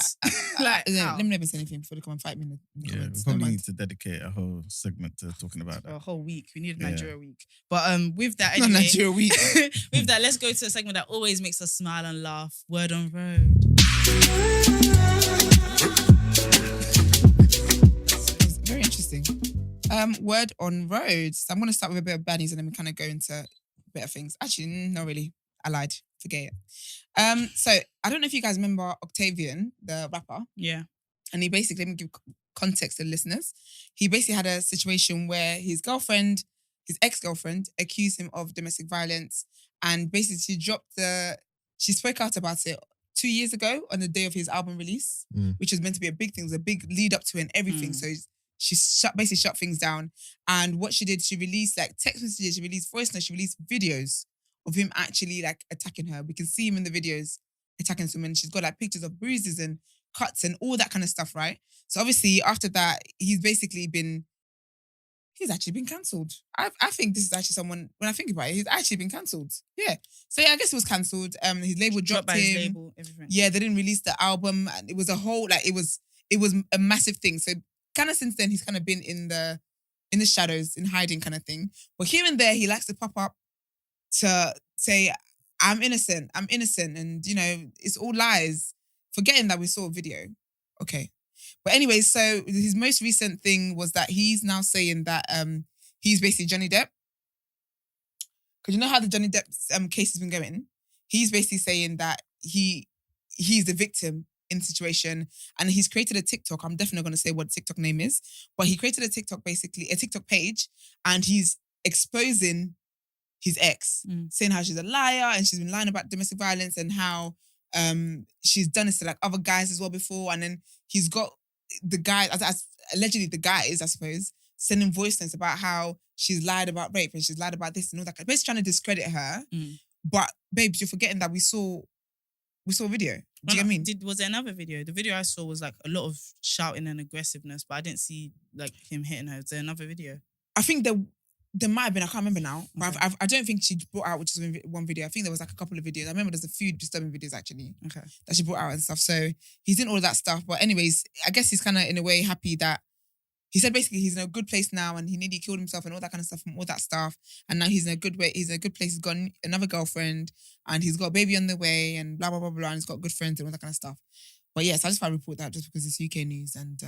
Like, how? let me never say anything before they come and fight me in the Yeah, comments. we Never probably mind. need to dedicate a whole segment to talking about that. A whole week. We need a Yeah. Nigeria week. But with that, Not anyway, Nigeria week. with that, let's go to a segment that always makes us smile and laugh. Word on road. It's very interesting. Word on road. So I'm going to start with a bit of baddies and then we kind of go into better things. Actually, not really. I lied. Forget it. So I don't know if you guys remember Octavian, the rapper. Yeah. And he basically, let me give context to the listeners. He basically had a situation where his ex-girlfriend, accused him of domestic violence, and basically she spoke out about it 2 years ago on the day of his album release, which was meant to be a big thing. It was a big lead up to it and everything. So she basically shut things down. And what she did, she released like text messages, she released voice notes, she released videos of him actually like attacking her. We can see him in the videos attacking someone. She's got like pictures of bruises and cuts and all that kind of stuff, right? So obviously after that, he's actually been cancelled. I think this is actually someone, when I think about it, he's actually been cancelled. Yeah. So yeah, I guess it was cancelled. His label dropped by him. his label, everything. Yeah, they didn't release the album, and it was a whole it was a massive thing. So kind of since then he's kind of been in the shadows, in hiding kind of thing. But here and there he likes to pop up to say, I'm innocent, and you know, it's all lies, forgetting that we saw a video. Okay. But anyway, so his most recent thing was that he's now saying that he's basically Johnny Depp. Because you know how the Johnny Depp case has been going? He's basically saying that he's the victim in the situation, and he's created a TikTok. I'm definitely going to say what the TikTok name is, but he created a TikTok page, and he's exposing his ex, saying how she's a liar and she's been lying about domestic violence and how she's done this to like other guys as well before. And then he's got the guy, allegedly the guys, I suppose, sending voice notes about how she's lied about rape and she's lied about this and all that. Basically trying to discredit her. But babes, you're forgetting that we saw a video. Do you get what I mean? Was there another video? The video I saw was like a lot of shouting and aggressiveness, but I didn't see like him hitting her. Is there another video? I think there might have been, I can't remember now. But I don't think she brought out just one video. I think there was like a couple of videos. I remember there's a few disturbing videos actually that she brought out and stuff. So he's in all of that stuff. But anyways, I guess he's kind of in a way happy that he said basically he's in a good place now and he nearly killed himself and all that kind of stuff from all that stuff. And now he's in a good way. He's in a good place. He's got another girlfriend and he's got a baby on the way and blah, blah, blah, blah. And he's got good friends and all that kind of stuff. But yes, I just want to report that just because it's UK news. And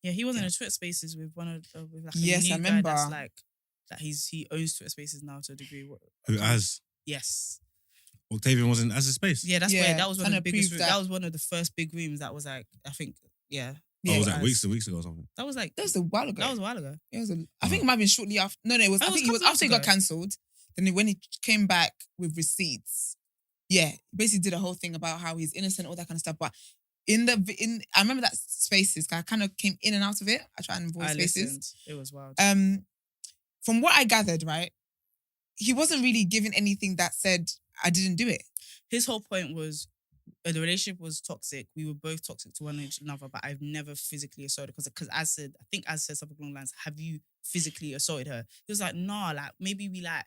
yeah, he was in a Twitter Spaces with one of with like a yes, new I remember. guy that's like that he owns Twitter Spaces now to a degree. Who as? Yes. Octavian wasn't as a space. Yeah, that's where that was one of the biggest. that was one of the first big rooms that was like, I think, yeah. Oh, was that weeks ago or something? That was like that was a while ago. That was a while ago. I think it might have been shortly after. No, it was. I think it was after he got cancelled. Then when he came back with receipts, yeah, basically did a whole thing about how he's innocent, all that kind of stuff. But I remember that Spaces. I kind of came in and out of it. I tried and avoid Spaces. Listened. It was wild. From what I gathered, right, he wasn't really given anything that said I didn't do it. His whole point was the relationship was toxic. We were both toxic to one another, but I've never physically assaulted her. Because I said something along the lines, have you physically assaulted her? He was like, nah, like maybe we like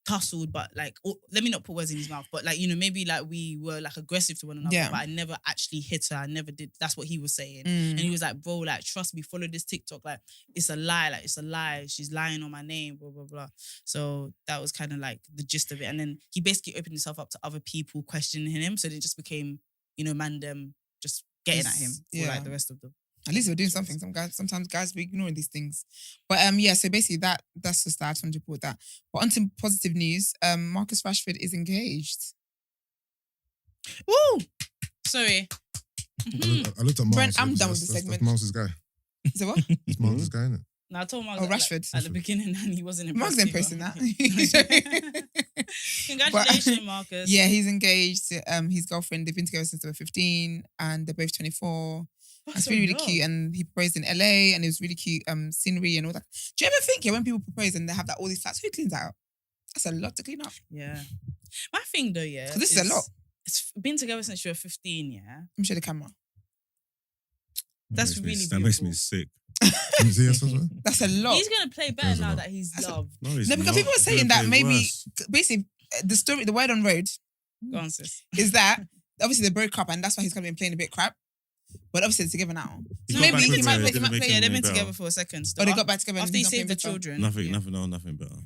tussled, but like, let me not put words in his mouth, but like, you know, maybe like we were like aggressive to one another, but I never actually hit her. I never did. That's what he was saying. And he was like, bro, like, trust me, follow this TikTok. Like, it's a lie. Like, it's a lie. She's lying on my name, blah, blah, blah. So that was kind of like the gist of it. And then he basically opened himself up to other people questioning him. So it just became, you know, them just getting at him for like the rest of them. At least we're doing something. Sometimes guys be ignoring these things. But yeah, so basically that's just that. I just wanted to report that. But on to positive news. Marcus Rashford is engaged. Woo! Sorry. I looked at Miles. Brent, I'm done with the segment. That's Miles' guy. So what? It's Marcus guy, innit? No, I told Mark Rashford. at the beginning and he wasn't Mark's impressed. then posting either. that. Congratulations, Marcus. Yeah, he's engaged. His girlfriend, they've been together since they were 15 and they're both 24. It's really, really cute. And he proposed in LA and it was really cute scenery and all that. Do you ever think, when people propose and they have that all these flats, who cleans that out? That's a lot to clean up. Yeah. My thing though, yeah. So this is a lot. It's been together since you were 15, yeah. Let me show the camera. That's really That makes me sick. Can you see us as well? That's a lot. He's gonna play better now that he's loved. No, No, because people were saying that maybe, basically, the word on road Go on, sis. is that obviously they broke up and that's why he's kind of been playing a bit crap. But obviously they're together now. He So got maybe back he with might her, play. didn't make Yeah, they've been better. together for a second. Or they got back together after and he he's not saved the playing better. children. Nothing better.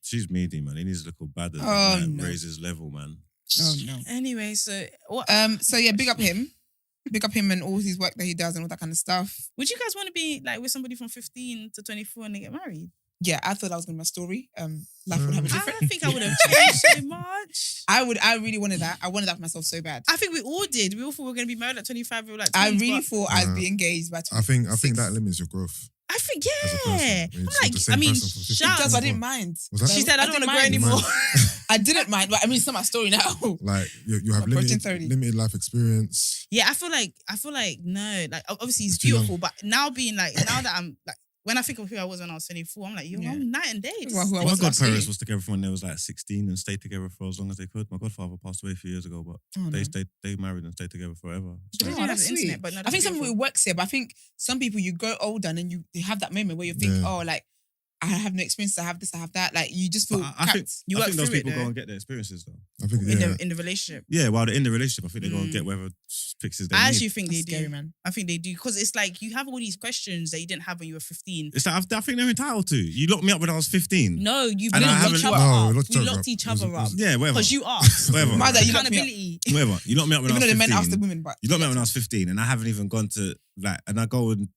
She's meaty, man. He needs to look all bad and Oh, like, no. raise his level, man. Oh no. Anyway, so what? So yeah, big up him. Big up him and all his work that he does and all that kind of stuff. Would you guys want to be like with somebody from 15 to 24 and they get married? Yeah, I thought that was gonna be my story. Life would have a I different. don't think I would have changed so much. I really wanted that. I wanted that for myself so bad. I think we all did. We all thought we were going to be married at 25. We were like, I 20s, really but thought I'd be engaged by 26. I think that limits your growth. I think, as a person. yeah. When it's I'm not the same I mean, person from 15 shout It does, out. I didn't mind. Was that- She said, I don't want to grow didn't anymore. I didn't mind, but I mean, it's not my story now. Like you have Approaching 30. limited life experience. Yeah, I feel like no, like obviously he's It's too young. beautiful, but now being like, now that I'm like, when I think of who I was when I was 24, I'm like, yo, Yeah. I'm night and day. Well, who I My was godparents absolutely. was together from when they was like 16 and stayed together for as long as they could. My godfather passed away a few years ago, but Oh, no. they married and stayed together forever. They Oh, don't have that's the sweet. internet, but no, I that's think some people beautiful. it works here, but I think some people you grow older and then you have that moment where you think, Yeah. oh, like I have no experience. I have this. I have that. Like you just feel. But I think You I work think those through it, people go though. and get their experiences though. I think in the relationship. Yeah, while they're in the relationship, I think they go and Mm. get whatever fixes they I need. actually think That's they scary, do. man. I think they do because it's like you have all these questions that you didn't have when you were 15. It's like I think they're entitled to. You locked me up when I was 15. No, you And I locked haven't- each other No, up. we locked each We other locked up. each It was- other it up was- Yeah, whatever. because you asked. Whatever. My dad, you locked me up. Accountability. Whatever. You locked me up when Even I though was the men ask the 15. women, but You locked me up when I was 15 and I haven't even gone to like, and I go and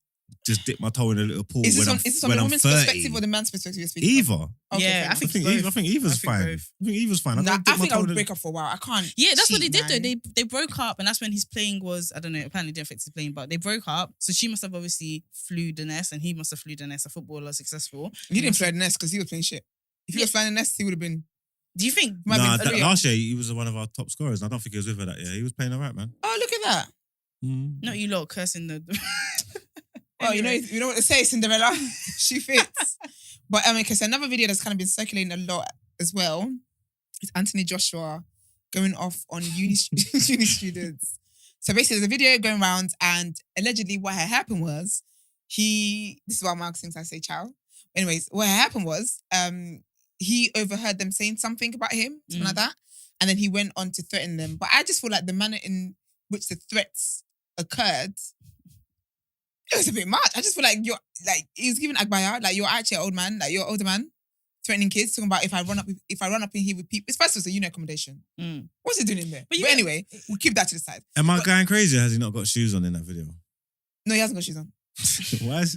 just dip my toe in a little pool is this when from when the I'm woman's 30. perspective or the man's perspective you're speaking? Either. From? Okay, Yeah, fair I enough. think I think both. Eva's I think fine. both. I think Eva's fine. Nah, go I dip my think I toe would in- break up for a while. I can't. Yeah, that's what they cheat, did though. man. They broke up, and that's when his playing was, I don't know, apparently didn't affect his playing, but they broke up. So she must have obviously flew the nest, and he must have flew the nest. A footballer, successful. He didn't fly the nest because he was playing shit. If he was flying the nest, he would have been. Do you think? Might Nah, be last year he was one of our top scorers. And I don't think he was with her that year. He was playing all right, man. Oh, look at that. Not you lot cursing the. Oh, Anyway. you know what they say, Cinderella. She fits. But okay, so another video that's kind of been circulating a lot as well is Anthony Joshua going off on uni students. So basically, there's a video going around, and allegedly, what had happened was this is why Mark thinks I say ciao. Anyways, what had happened was he overheard them saying something about him, something like that, and then he went on to threaten them. But I just feel like the manner in which the threats occurred, it was a bit much. I just feel like he was giving Agbaya, like you're actually an old man, like you're an older man, threatening kids, talking about if I run up in here with people. It's first was a unit accommodation. What's he doing in there? But anyway, we'll keep that to the side. Am I going crazy? Or has he not got shoes on in that video? No, he hasn't got shoes on. Why is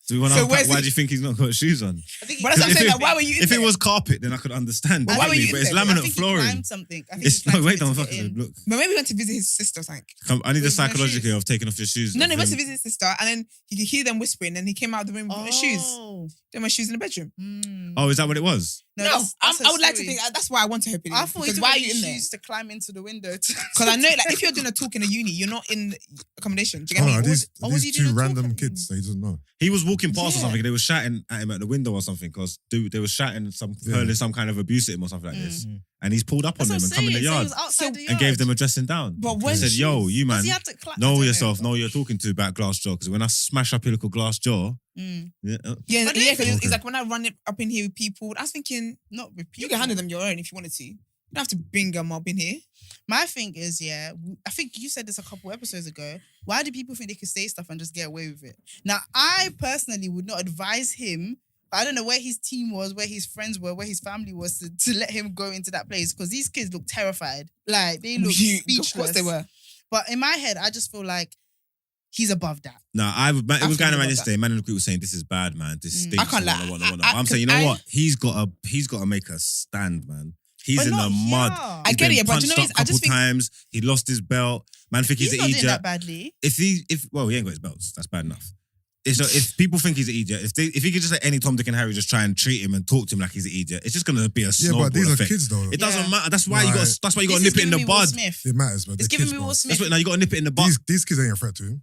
do we want to So unpack where's why he- do you think he's not got shoes on? I think But that's what I'm saying. Like, why were you in If there? it was carpet, then I could understand. But why were you But in it's there? I laminate think he flooring. climbed something. I think It's he climbed wait, don't something to fucking get in. look. But maybe he went to visit his sister or something. I need the With no psychologically shoes. of taking off your shoes. No, he went to Then- visit his sister, and then he could hear them whispering, and he came out of the room with no shoes. Oh. Then my shoes in the bedroom. Oh, is that what it was? No, that's I would like to story. think that's why I want to hope it is. I thought Because he why are took you in there? shoes to climb into the window. Because I know, like, if you're doing a talk in a uni, you're not in accommodation. Do you get Oh, me? these Or was he two doing a random talk? kids that he doesn't know. He was walking past or Yeah. something. They were shouting at him at the window or something because they were shouting hurling some kind of abuse at him or something like this. And he's pulled up on That's them what and I'm come in the saying. So he yard was outside the yard. and gave them a dressing down. But He when said, "Yo, you man, Does he have to I know don't yourself. Know who you're talking to about glass jaw. Because when I smash up your little glass jaw, Mm. yeah, Yeah, But yeah, then- because Okay. it's like when I run it up in here with people, I was thinking, Not with you people. can handle them your own if you wanted to. You don't have to bring them up in here. My thing is, yeah, I think you said this a couple episodes ago. Why do people think they could say stuff and just get away with it? Now, I personally would not advise him. I don't know where his team was, where his friends were, where his family was to let him go into that place because these kids look terrified. Like, they look speechless. Of course they were. But in my head, I just feel like he's above that. No, it was going think around about yesterday. Man in the group was saying this is bad, man. This stinks. I can't lie. whatnot. I- I'm saying, you know I- what? He's got to make a stand, man. He's But in not the mud. here. I He's get been it, but you know, punched up I just couple think times. He lost his belt. Man, think he's He's an not doing that idiot. badly. Well, he ain't got his belts. That's bad enough. if people think he's an idiot, if he could just let any Tom, Dick, and Harry just try and treat him and talk to him like he's an idiot, it's just gonna be a snowball but these effect. are kids though. It doesn't matter. That's why you got. Right. That's why you got to This nip is it in the giving me Will bud. Smith. It matters, but It's giving me Will That's Smith. what, now you got to nip it in the bud. These kids ain't a threat to him.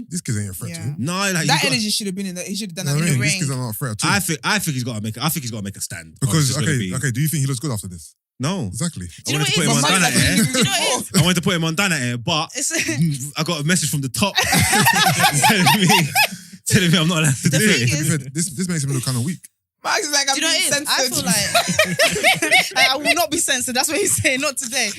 These kids ain't a threat to him. No, like That energy should have been in the. He should have done that in the These ring. kids are not a threat at all. I think he's got to make. I think he's got to make a stand. Because okay, do you think he looks good after this? No, Exactly. Do you know I wanted to what put it him on is? Dana Air. Do you know what it is? I wanted to put him on Dana Air, but It's- I got a message from the top telling me I'm not allowed to The do thing it. is- To be fair, this makes him look kind of weak. Max is like, Do you know what it is? I feel like I will not be censored. That's what he's saying. Not today.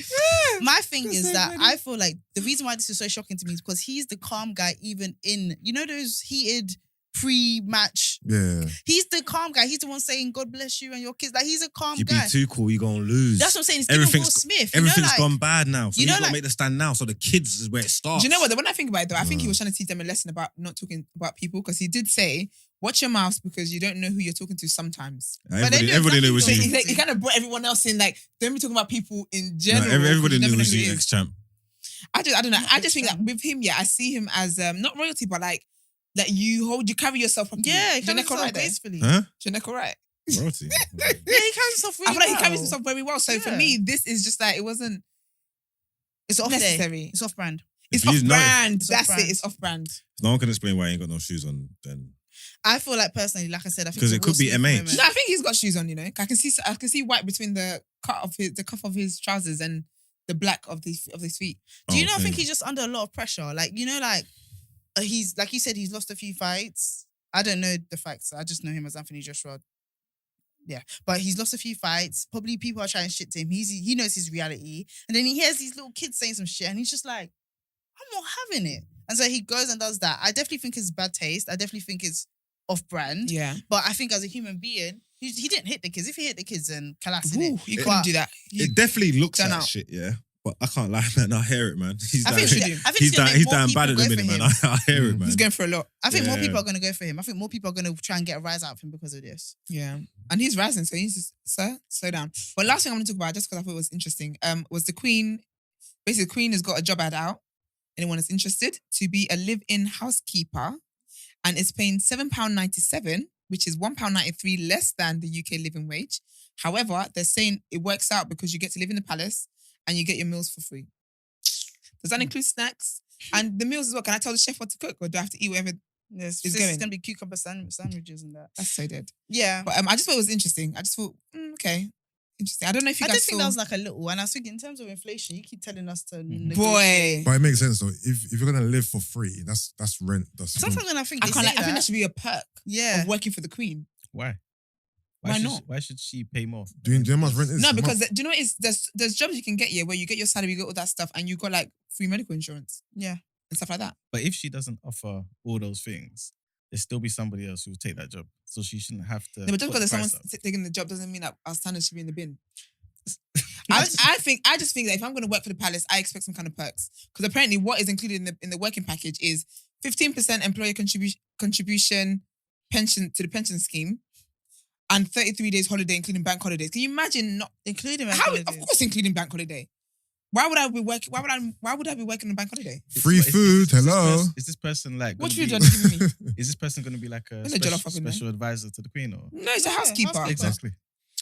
My thing That's is so that funny. I feel like the reason why this is so shocking to me is because he's the calm guy, even in those heated pre-match. Yeah. He's the calm guy. He's the one saying "God bless you" and your kids. Like he's a calm You be guy. too cool, you're gonna lose. That's what I'm saying. It's giving Everything's Will Smith. Everything's like, gone bad now. So you you know, got to like- make the stand now. So the kids is where it starts. Do you know what? When I think about it, though, I think he was trying to teach them a lesson about not talking about people because he did say, "Watch your mouth because you don't know who you're talking to sometimes." Everybody knew it was So you. he kind of brought everyone else in, like, don't be talking about people in general. No, everybody because you knew never it was know who you, it is. ex-champ. I don't know. I just think that with him, I see him as not royalty, but like you carry yourself properly. Yeah, he carries Janeko himself right there. gracefully. Huh? Janeko right. Royalty. Yeah, he carries himself really I feel like he well. carries himself very well. So for Yeah. me, this is just like it wasn't It's off day. necessary. It's off brand. It's If you off know- brand. It's That's off-brand. it. It's off brand. No one can explain why he ain't got no shoes on then. I feel like personally, like I said, I think 'Cause the it could Will be Smith MH. moment- No, I think he's got shoes on. You know, I can see white between the cuff of his trousers and the black of his feet. Do you Oh, not think okay. he's just under a lot of pressure? Like, he's, like you said, he's lost a few fights. I don't know the facts. I just know him as Anthony Joshua. Yeah. But he's lost a few fights. Probably people are trying shit to him. He knows his reality. And then he hears these little kids saying some shit and he's just like, I'm not having it. And so he goes and does that. I definitely think it's bad taste. I definitely think it's off-brand. Yeah. But I think as a human being, he didn't hit the kids. If he hit the kids, then Kalas in Ooh, it. you But- couldn't do that. It definitely looks Done like out. shit, yeah. But I can't lie, man. I hear it, man. He's I down, think he's it's gonna down, make he's more down people bad at go the for minute, man. him. I hear it, man. He's going for a lot. I think more Yeah. people are going to go for him. I think more people are going to try and get a rise out of him because of this. Yeah. And he's rising, so he's just, sir, slow down. But last thing I'm going to talk about, just because I thought it was interesting, was the Queen. Basically, the Queen has got a job ad out. Anyone is interested to be a live-in housekeeper, and it's paying £7.97, which is £1.93 less than the UK living wage. However, they're saying it works out because you get to live in the palace and you get your meals for free. Does that include snacks? And the meals as well. Can I tell the chef what to cook, or do I have to eat whatever? Yes, It's it's going. going to be cucumber sandwiches and that. That's so dead. Yeah. But I just thought it was interesting. I just thought, okay, interesting. I don't know if you I guys just think saw. that was like a little, and I was thinking in terms of inflation, you keep telling us to Boy, But it makes sense though. If you're gonna live for free, that's rent. That's Sometimes when I think I they can't. say I think that, that should be a perk yeah. of working for the Queen. Why? Why should, not? Why should she pay more? do you know how much rent is? No, a because month? do you know what it is? There's jobs you can get here where you get your salary, you get all that stuff, and you got like free medical insurance Yeah. and stuff like that. But if she doesn't offer all those things, there'll still be somebody else who will take that job. So she shouldn't have to. No, but just put because the there's price someone up. taking the job doesn't mean that our standards should be in the bin. I just think that if I'm going to work for the palace, I expect some kind of perks. Because apparently, what is included in the working package is 15% employer contribution pension to the pension scheme, and 33 days holiday, including bank holidays. Can you imagine not Including how? Of course, including bank holiday. Why would I be working? Why would I be working on bank holiday? Free food. Hello. Is this person like? What gonna food be- are you giving me? Is this person going to be like a There's no jollof up in there. special advisor to the Queen or? No, it's a Yeah, housekeeper. housekeeper. Exactly.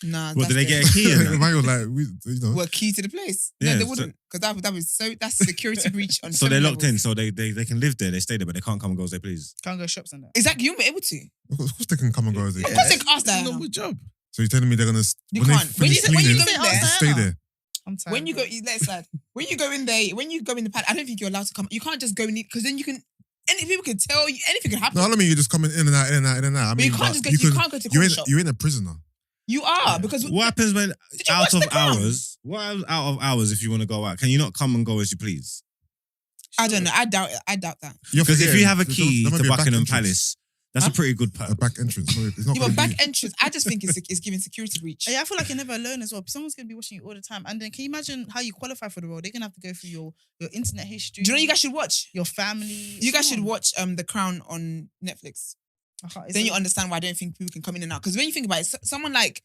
Nah, Well, did they that's get a key in that? Man was like, Were key to the place? Yeah, No, they so- wouldn't, because that was so. That's a security breach on. So they're seven locked in, levels. so they can live there, they stay there, but they can't come and go as they please. Can't go shops and that. Exactly, you won't be able to. Of course they can come and go as they. Of course they can ask It's a that. normal job. So you're telling me they're gonna You when they can't. When finish you cleaning, go in there, stay there. I'm tired. When you go, let's slide. When you go in there, when you go in the pad, I don't think you're allowed to come. You can't just go in because then you can. Any people can tell you anything can happen. No, I don't mean you're just coming in and out, in and out, in and out. I but mean, you can't just go. you You can- can't go to the You're coffee in, shop. you're in a prisoner. You are because What happens when Did you out watch of The Crown? hours? What happens out of hours if you want to go out? Can you not come and go as you please? I don't know. I doubt it. I doubt that. You're Because if forgetting, you have a there key might to be a back Buckingham entrance. Palace, that's Huh? a pretty good perk. A back entrance. No, it's not Yeah, but gonna back be. entrance, I just think it's giving security breach. Yeah, I feel like you're never alone as well. Someone's going to be watching you all the time. And then can you imagine how you qualify for the role? They're going to have to go through your internet history. Do you know what you guys should watch? Your family. You guys should watch The Crown on Netflix. Then you understand why I don't think people can come in and out. Because when you think about it, someone like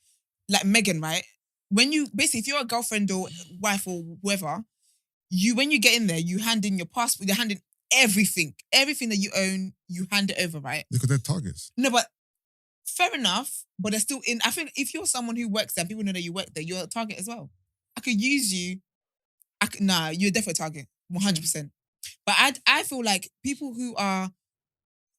Meghan, right? When you basically, if you're a girlfriend or wife or whoever, when you get in there, you hand in your passport, you hand in everything that you own, you hand it over, right? Because they're targets. No, but fair enough. But they're still in. I think if you're someone who works there, people know that you work there, you're a target as well. I could use you. Nah, you're definitely a target, 100%. But I feel like people who are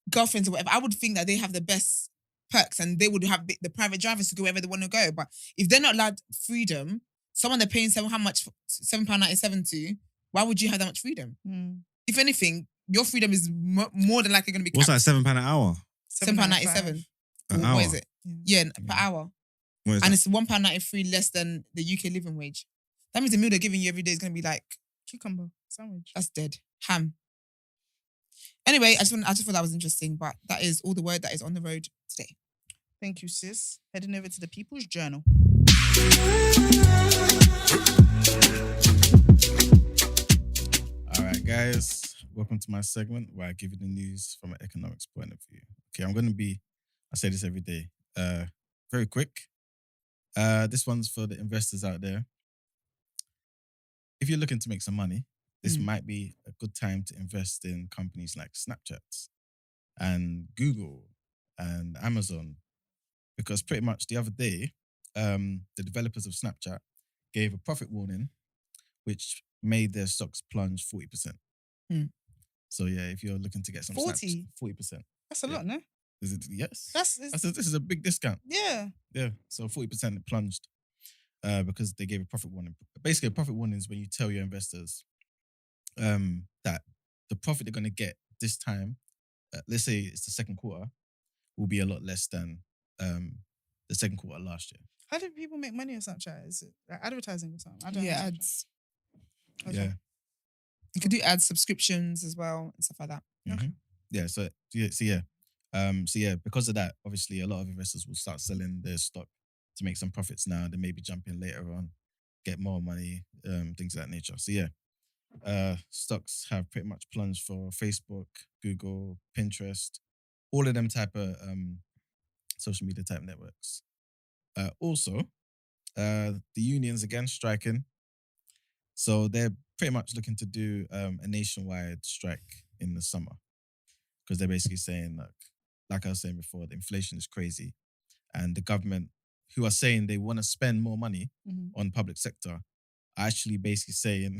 girlfriends or whatever, I would think that they have the best perks and they would have the private drivers to go wherever they want to go. But if they're not allowed freedom, someone they're paying how much? £7.97 to, why would you have that much freedom? If anything, your freedom is more than likely going to be What's that, £7 an hour? £7.97. An hour? What is it? Yeah, per hour. What is And that? it's £1.93 less than the UK living wage. That means the meal they're giving you every day is going to be like, Cucumber sandwich. that's dead. Ham. Anyway, I just thought that was interesting, but that is all the word that is on the road today. Thank you, sis. Heading over to the People's Journal. All right, guys. Welcome to my segment where I give you the news from an economics point of view. Okay, I say this every day, very quick. This one's for the investors out there. If you're looking to make some money, this might be a good time to invest in companies like Snapchat and Google and Amazon. Because pretty much the other day, the developers of Snapchat gave a profit warning, which made their stocks plunge 40%. So yeah, if you're looking to get some 40? 40%. That's a lot, no? Is it? Yes. This This is a big discount. yeah. Yeah. So 40% it plunged because they gave a profit warning. Basically, a profit warning is when you tell your investors that the profit they're going to get this time, let's say it's the second quarter, will be a lot less than the second quarter last year. How do people make money on Snapchat? Is it like advertising or something? I don't know. Ads. Okay. Yeah. You could do ad subscriptions as well and stuff like that. Okay. Yeah. So because of that, obviously a lot of investors will start selling their stock to make some profits now. They maybe jump in later on, get more money, things of that nature. So yeah, stocks have pretty much plunged for Facebook, Google, Pinterest, all of them type of social media type networks. Also, the unions again striking. So they're pretty much looking to do a nationwide strike in the summer because they're basically saying, like I was saying before, the inflation is crazy. And the government, who are saying they want to spend more money on public sector, are actually basically saying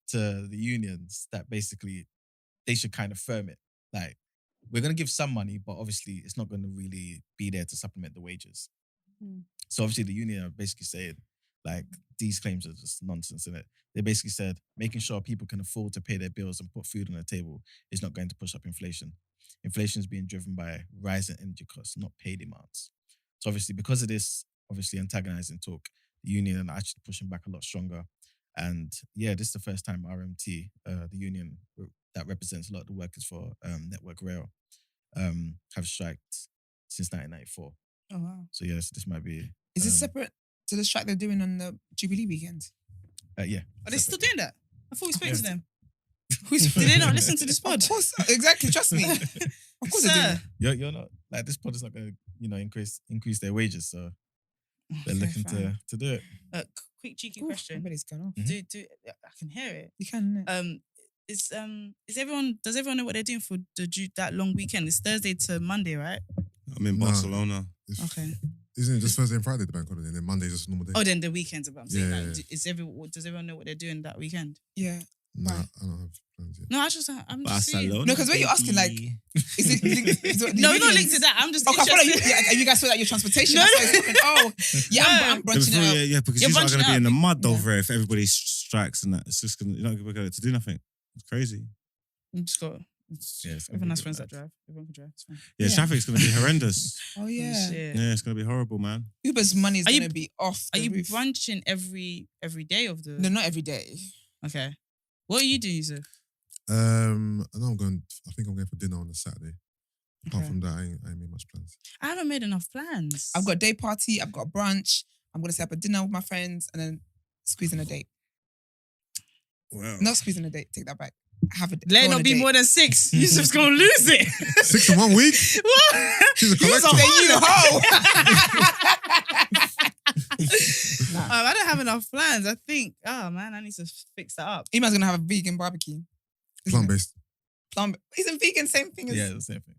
to the unions that basically they should kind of firm it. Like, we're going to give some money, but obviously it's not going to really be there to supplement the wages. So obviously the union are basically saying, like, these claims are just nonsense, innit? They basically said making sure people can afford to pay their bills and put food on the table is not going to push up inflation. Inflation is being driven by rising energy costs, not pay demands. So obviously because of this, obviously antagonizing talk, the union are actually pushing back a lot stronger. And yeah, this is the first time RMT, the union that represents a lot of the workers for Network Rail, have striked since 1994. Oh, wow. So yes, this might be... Is this separate to the strike they're doing on the Jubilee weekend? Yeah. Are they still doing that? I thought we spoke to them. Did Did they not listen to this pod? Of course, exactly. Trust me. Of course they do. You're not... Like, this pod is not going to, increase their wages, so they're Okay, looking fine. to do it. Quick cheeky Oof, question. everybody's gone off. Do I can hear it. You can. innit? Does everyone know what they're doing for that long weekend? It's Thursday to Monday, right? I'm in No. Barcelona. Okay. Isn't it just Thursday and Friday the bank holiday, and then Monday's just a normal day? Oh, then the weekends about. I'm saying, Yeah, like, yeah. does everyone know what they're doing that weekend? Yeah. Nah, Right. I don't have plans yet. No, I'm just seeing. Barcelona. No, because when you're asking, like, is it linked? No, it's not linked to that. I'm just Okay, I feel like interested. you guys feel like your transportation. No, That's why it's fucking, yeah, I'm brunching it up. Yeah, because You're you're not bunching going to be up. in the mud Yeah. over there if everybody strikes and that. It's just you're not going to be able to do nothing. It's crazy. You just got. Yeah, it's gonna Everyone be has good friends that vibes. drive. Everyone can drive. It's fine. Yeah, Yeah. traffic's going to be horrendous. Oh yeah. Shit. Yeah, it's going to be horrible, man. Uber's money is Are you- going to be off. Are the you roof. brunching every day of the? No, not every day. Okay. What are you doing, Yusuf? I know I think I'm going for dinner on the Saturday. Apart Okay. from that, I ain't made much plans. I haven't made enough plans. I've got a day party. I've got a brunch. I'm going to set up a dinner with my friends and then squeeze in a date. Wow. Not squeezing a date. Take that back. Have a Let it go on not a be date. more than 6. Yusuf's gonna lose it. 6 in 1 week? What? She's a collector. You hoe. I don't have enough plans. I think, oh man, I need to fix that up. Iman's going to have a vegan barbecue. isn't it? Plant-based. plant. Isn't vegan same thing as? Yeah, the same thing.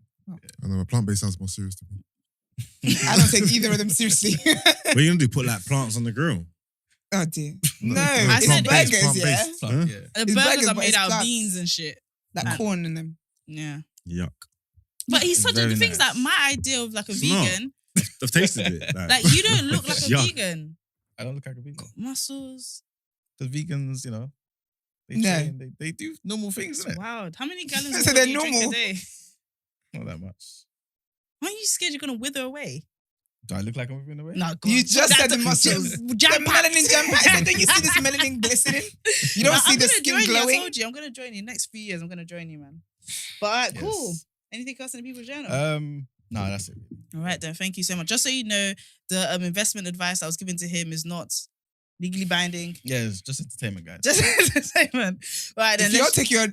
I know, plant-based sounds more serious to me. I don't take either of them seriously. What are you gonna do? Put like plants on the grill? Oh dear. No, I it's said burgers, plant-based. yeah. Huh? Yeah. The It's burgers burgers, are but made it's out of plants. beans and shit. Like corn in them. Yeah. Yuck. But he's such a Very things nice. like my idea of like a It's not. vegan. I've tasted it. Like you don't look like a Yuck. vegan. I don't look like a vegan. Muscles. The vegans, you know, they No. train, they do normal things, It's innit? wild. How many gallons of So water they're do you drink a normal. day? Not that much. Aren't you scared you're gonna wither away? Do I look like I'm moving away? No, You just said the muscles. The The melanin jam-packed. Don't you see this melanin glistening? You don't see the skin I glowing? told you, I'm gonna join you. Next few years, I'm gonna join you, man. But all right, cool. Yes. Anything else in the People's Journal? No, that's it. All right, then. Thank you so much. Just so you know, the investment advice I was given to him is not legally binding. Yeah, it's just entertainment, guys. Just entertainment. All right, then. If you don't take your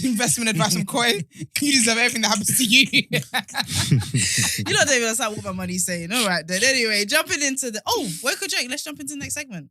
investment advice from Koi, you deserve everything that happens to you. You don't even understand what my money's saying. All right, then. Anyway, jumping into the woke or joke. Let's jump into the next segment.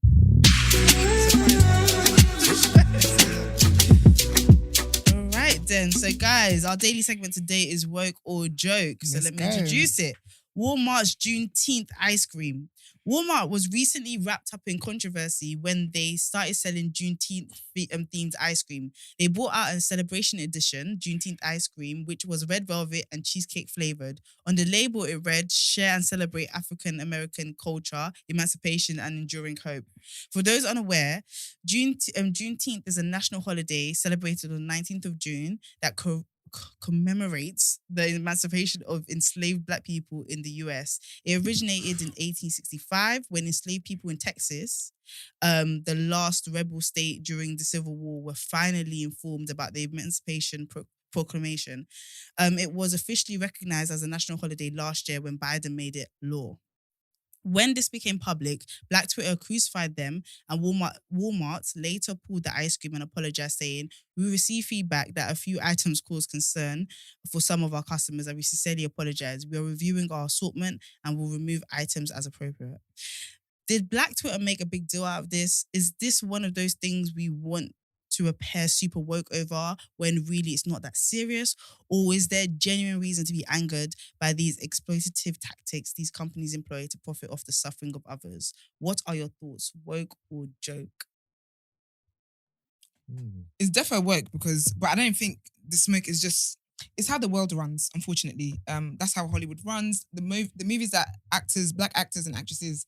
All right, then. So, guys, our daily segment today is woke or joke. So Let's let me go. introduce it. Walmart's Juneteenth ice cream. Walmart was recently wrapped up in controversy when they started selling Juneteenth themed ice cream. They brought out a celebration edition, Juneteenth ice cream, which was red velvet and cheesecake flavored. On the label, it read, "Share and celebrate African American culture, emancipation, and enduring hope." For those unaware, Juneteenth is a national holiday celebrated on the 19th of June that commemorates the emancipation of enslaved Black people in the US. It originated in 1865 when enslaved people in Texas, the last rebel state during the Civil War, were finally informed about the Emancipation Proclamation. It was officially recognized as a national holiday last year when Biden made it law. When this became public, Black Twitter crucified them, and Walmart later pulled the ice cream and apologized, saying, "We received feedback that a few items caused concern for some of our customers, and we sincerely apologize. We are reviewing our assortment and will remove items as appropriate." Did Black Twitter make a big deal out of this? Is this one of those things we want to appear super woke over when really it's not that serious? Or is there genuine reason to be angered by these exploitative tactics these companies employ to profit off the suffering of others? What are your thoughts, woke or joke? It's definitely work but I don't think the smoke is just, it's how the world runs, unfortunately. That's how Hollywood runs. The movies that Black actors and actresses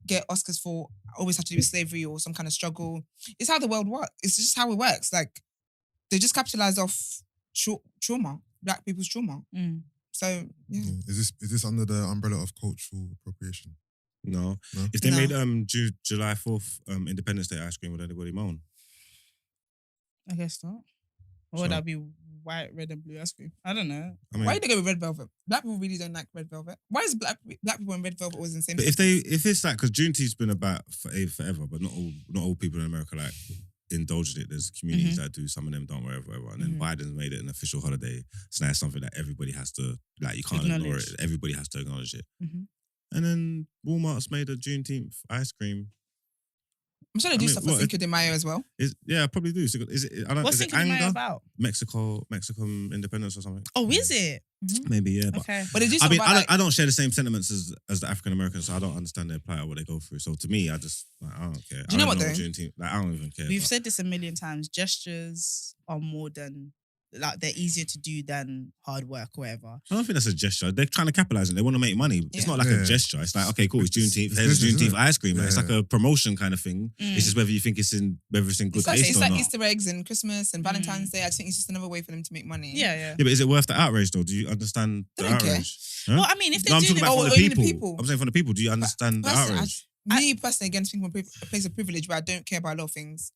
get Oscars for always have to do with slavery or some kind of struggle. It's how the world works. It's just how it works. Like, they just capitalize off trauma, Black people's trauma. So, yeah. Is this under the umbrella of cultural appropriation? No. No? If they No. made July 4th Independence Day ice cream, would anybody moan? I guess not. Or So- would that be white, red, and blue ice cream? I don't know. I mean, Why do they go with red velvet? Black people really don't like red velvet. Why is black people and red velvet always in the same? but if it's like, because Juneteenth's been about forever, but not all people in America like indulge in it. There's communities that do, some of them don't, wherever. And then Biden's made it an official holiday. So now it's something that everybody has to, like, you can't ignore Acknowledge. it. Everybody has to acknowledge it. Mhm. And then Walmart's made a Juneteenth ice cream. I'm trying to do I mean, stuff for what- Cinco de Mayo as well. Yeah, I probably do. So is it? I don't. What's is it Cinco de Mayo anger? about? Mexican independence or something? Oh, is it? Maybe, yeah. But Okay. But they do I something mean, about, I don't share the same sentiments as the African Americans, so I don't understand their plight or what they go through. So to me, I just, like, I don't care. Do you know what, though? Juneteenth, like, I don't even care. We've but- said this a million times. Gestures are more than, like, they're easier to do than hard work or whatever. I don't think that's a gesture. They're trying to capitalize on it. They want to make money. It's Yeah. not like Yeah. a gesture. It's like, okay, cool, it's Juneteenth. It's Here's business, Juneteenth isn't it? ice cream. Like, it's Yeah. like a promotion kind of thing. It's just whether you think whether it's in good it's like, taste it's or like not. Easter eggs and Christmas and Valentine's Day. I think it's just another way for them to make money. Yeah. Yeah, but is it worth the outrage though? Do you understand They the don't care. outrage? Huh? Well, I mean, if they No, I'm do talking the- about Oh, from only the the people. people. I'm saying from the people. Do you understand the Personally, outrage? Me personally, again, speaking from a place of privilege where I don't care about a lot of things.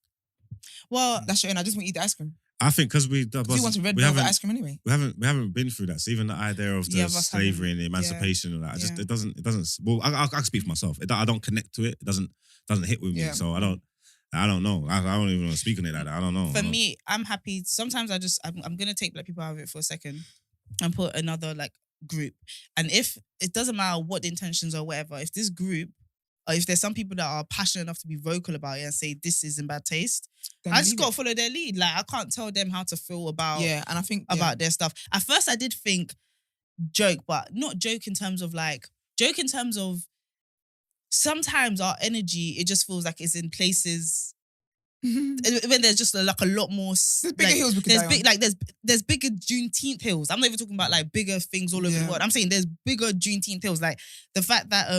well, That's your own. I just want to eat the ice cream. I think because we Because you want a red we velvet haven't ice cream anyway. we haven't been through that. So even the idea of the Yeah, of us slavery having- and the emancipation and that, Yeah. it doesn't. Well, I can speak for myself. I don't connect to it. It doesn't hit with me. Yeah. So I don't know. I don't even want to speak on it like that. I don't know. for me, I'm happy. Sometimes I'm gonna take Black people out of it for a second and put another like group. And if it doesn't matter what the intentions or whatever, if this group or if there's some people that are passionate enough to be vocal about it and say this is in bad taste, then I just leave got to it. follow their lead. Like, I can't tell them how to feel about Yeah, and I think about their stuff. At first, I did think joke, but not joke in terms of sometimes our energy, it just feels like it's in places when there's just like a lot more. There's bigger hills we could die on. There's bigger Juneteenth hills. I'm not even talking about like bigger things all over the world. I'm saying there's bigger Juneteenth hills. Like the fact that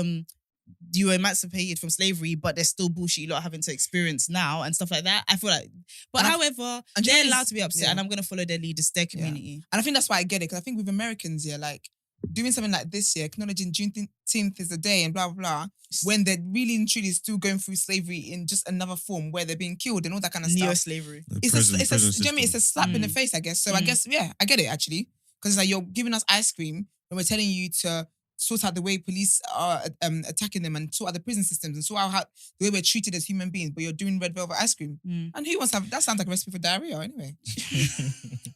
you were emancipated from slavery, but there's still bullshit you're not having to experience now and stuff like that. I feel like, but however, they're allowed to be upset, and I'm gonna follow their lead. It's their community, and I think that's why I get it, because I think with Americans, like doing something like this, acknowledging Juneteenth is a day and blah blah blah, when they're really and truly still going through slavery in just another form where they're being killed and all that kind of stuff. Neo-slavery. It's a slap in the face, I guess. So I guess I get it actually, because it's like you're giving us ice cream and we're telling you to sort out the way police are attacking them and sort out the prison systems and sort out how the way we're treated as human beings, but you're doing red velvet ice cream. And who wants to have that? Sounds like a recipe for diarrhea anyway.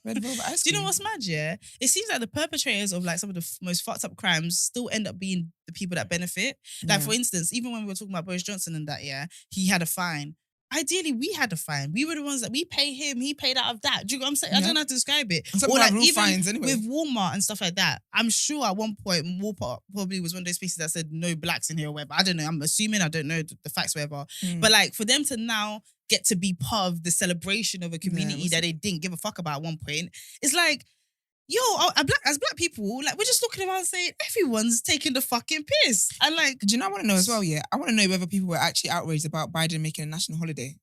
Red velvet ice cream. Do you know what's mad, yeah? It seems like the perpetrators of like some of the most fucked up crimes still end up being the people that benefit. Like for instance, even when we were talking about Boris Johnson and that, he had a fine. Ideally, we had a fine. We were the ones that we pay him. He paid out of that. Do you know what I'm saying? I don't know how to describe it. Or like even fines anyway. With Walmart and stuff like that. I'm sure at one point Walmart probably was one of those places that said no blacks in here or whatever. I don't know. I'm assuming. I don't know the facts or whatever. But like for them to now get to be part of the celebration of a community that they didn't give a fuck about at one point, it's like, yo, as black people, like we're just looking around saying everyone's taking the fucking piss. And like, do you know, I want to know as well, I want to know whether people were actually outraged about Biden making a national holiday.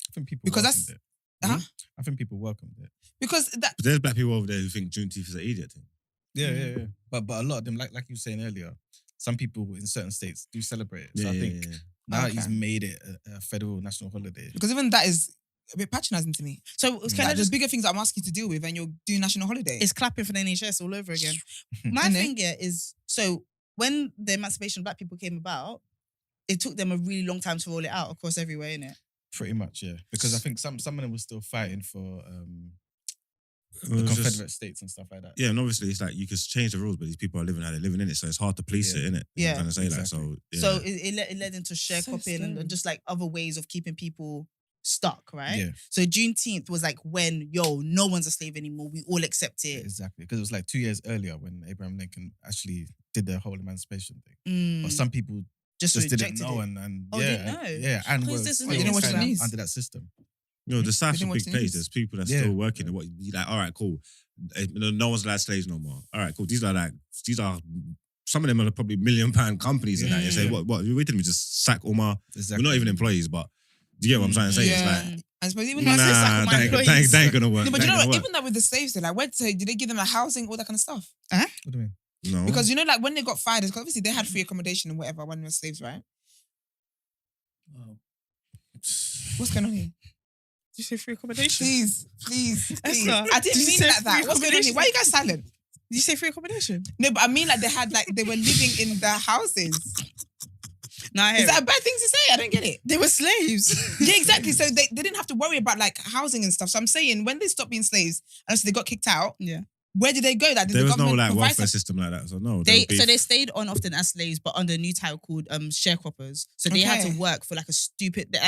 I think people because welcomed that's it. I think people welcomed it. Because that. But there's black people over there who think Juneteenth is an idiot thing. Yeah. But a lot of them, like you were saying earlier, some people in certain states do celebrate it. So I think now he's made it a federal national holiday. Because even that is a bit patronising to me. So there's bigger things I'm asking you to deal with, and you're doing national holiday. It's clapping for the NHS all over again. My thing is, so when the emancipation of black people came about, it took them a really long time to roll it out across everywhere, innit? Pretty much, yeah. Because I think some of them were still fighting for the Confederate States and stuff like that. Yeah, and obviously it's like you can change the rules, but these people are living how they're living in it, so it's hard to police it, innit? Yeah. I'm trying to say exactly. So it led into sharecropping and just like other ways of keeping people stuck, right? Yeah. So Juneteenth was like when, no one's a slave anymore. We all accept it. Exactly. Because it was like 2 years earlier when Abraham Lincoln actually did the whole emancipation thing. But some people just didn't know and didn't know? and Because were this is you know what it is. under that system. You know, the South's a what big it place. is. There's people that are still working. And what you like, all right, cool. No one's allowed slaves no more. All right, cool. These are some of them are probably £1 million companies and that. You say, what? We didn't just sack all my. We're not even employees, but do you get what I'm trying to say? It's like, I suppose even that ain't gonna work. No, but you know, even that with the slaves, they're like, did they give them a housing, all that kind of stuff? What do you mean? No. Because you know, like when they got fired, because obviously they had free accommodation and whatever when they were slaves, right? Oh. What's going on here? Did you say free accommodation? Please. Esther, I didn't mean like that. free What's going on here? Why are you guys silent? Did you say free accommodation? No, but I mean like they were living in the houses. No, I hear Is that a bad thing to say? I don't get it. They were slaves. Yeah, exactly. So they didn't have to worry about like housing and stuff. So I'm saying when they stopped being slaves, and so they got kicked out. Yeah. Where did they go? Like, did there the was no government like provide welfare some- system like that. So no. They stayed on often as slaves, but under a new title called sharecroppers. So they had to work for like a stupid. They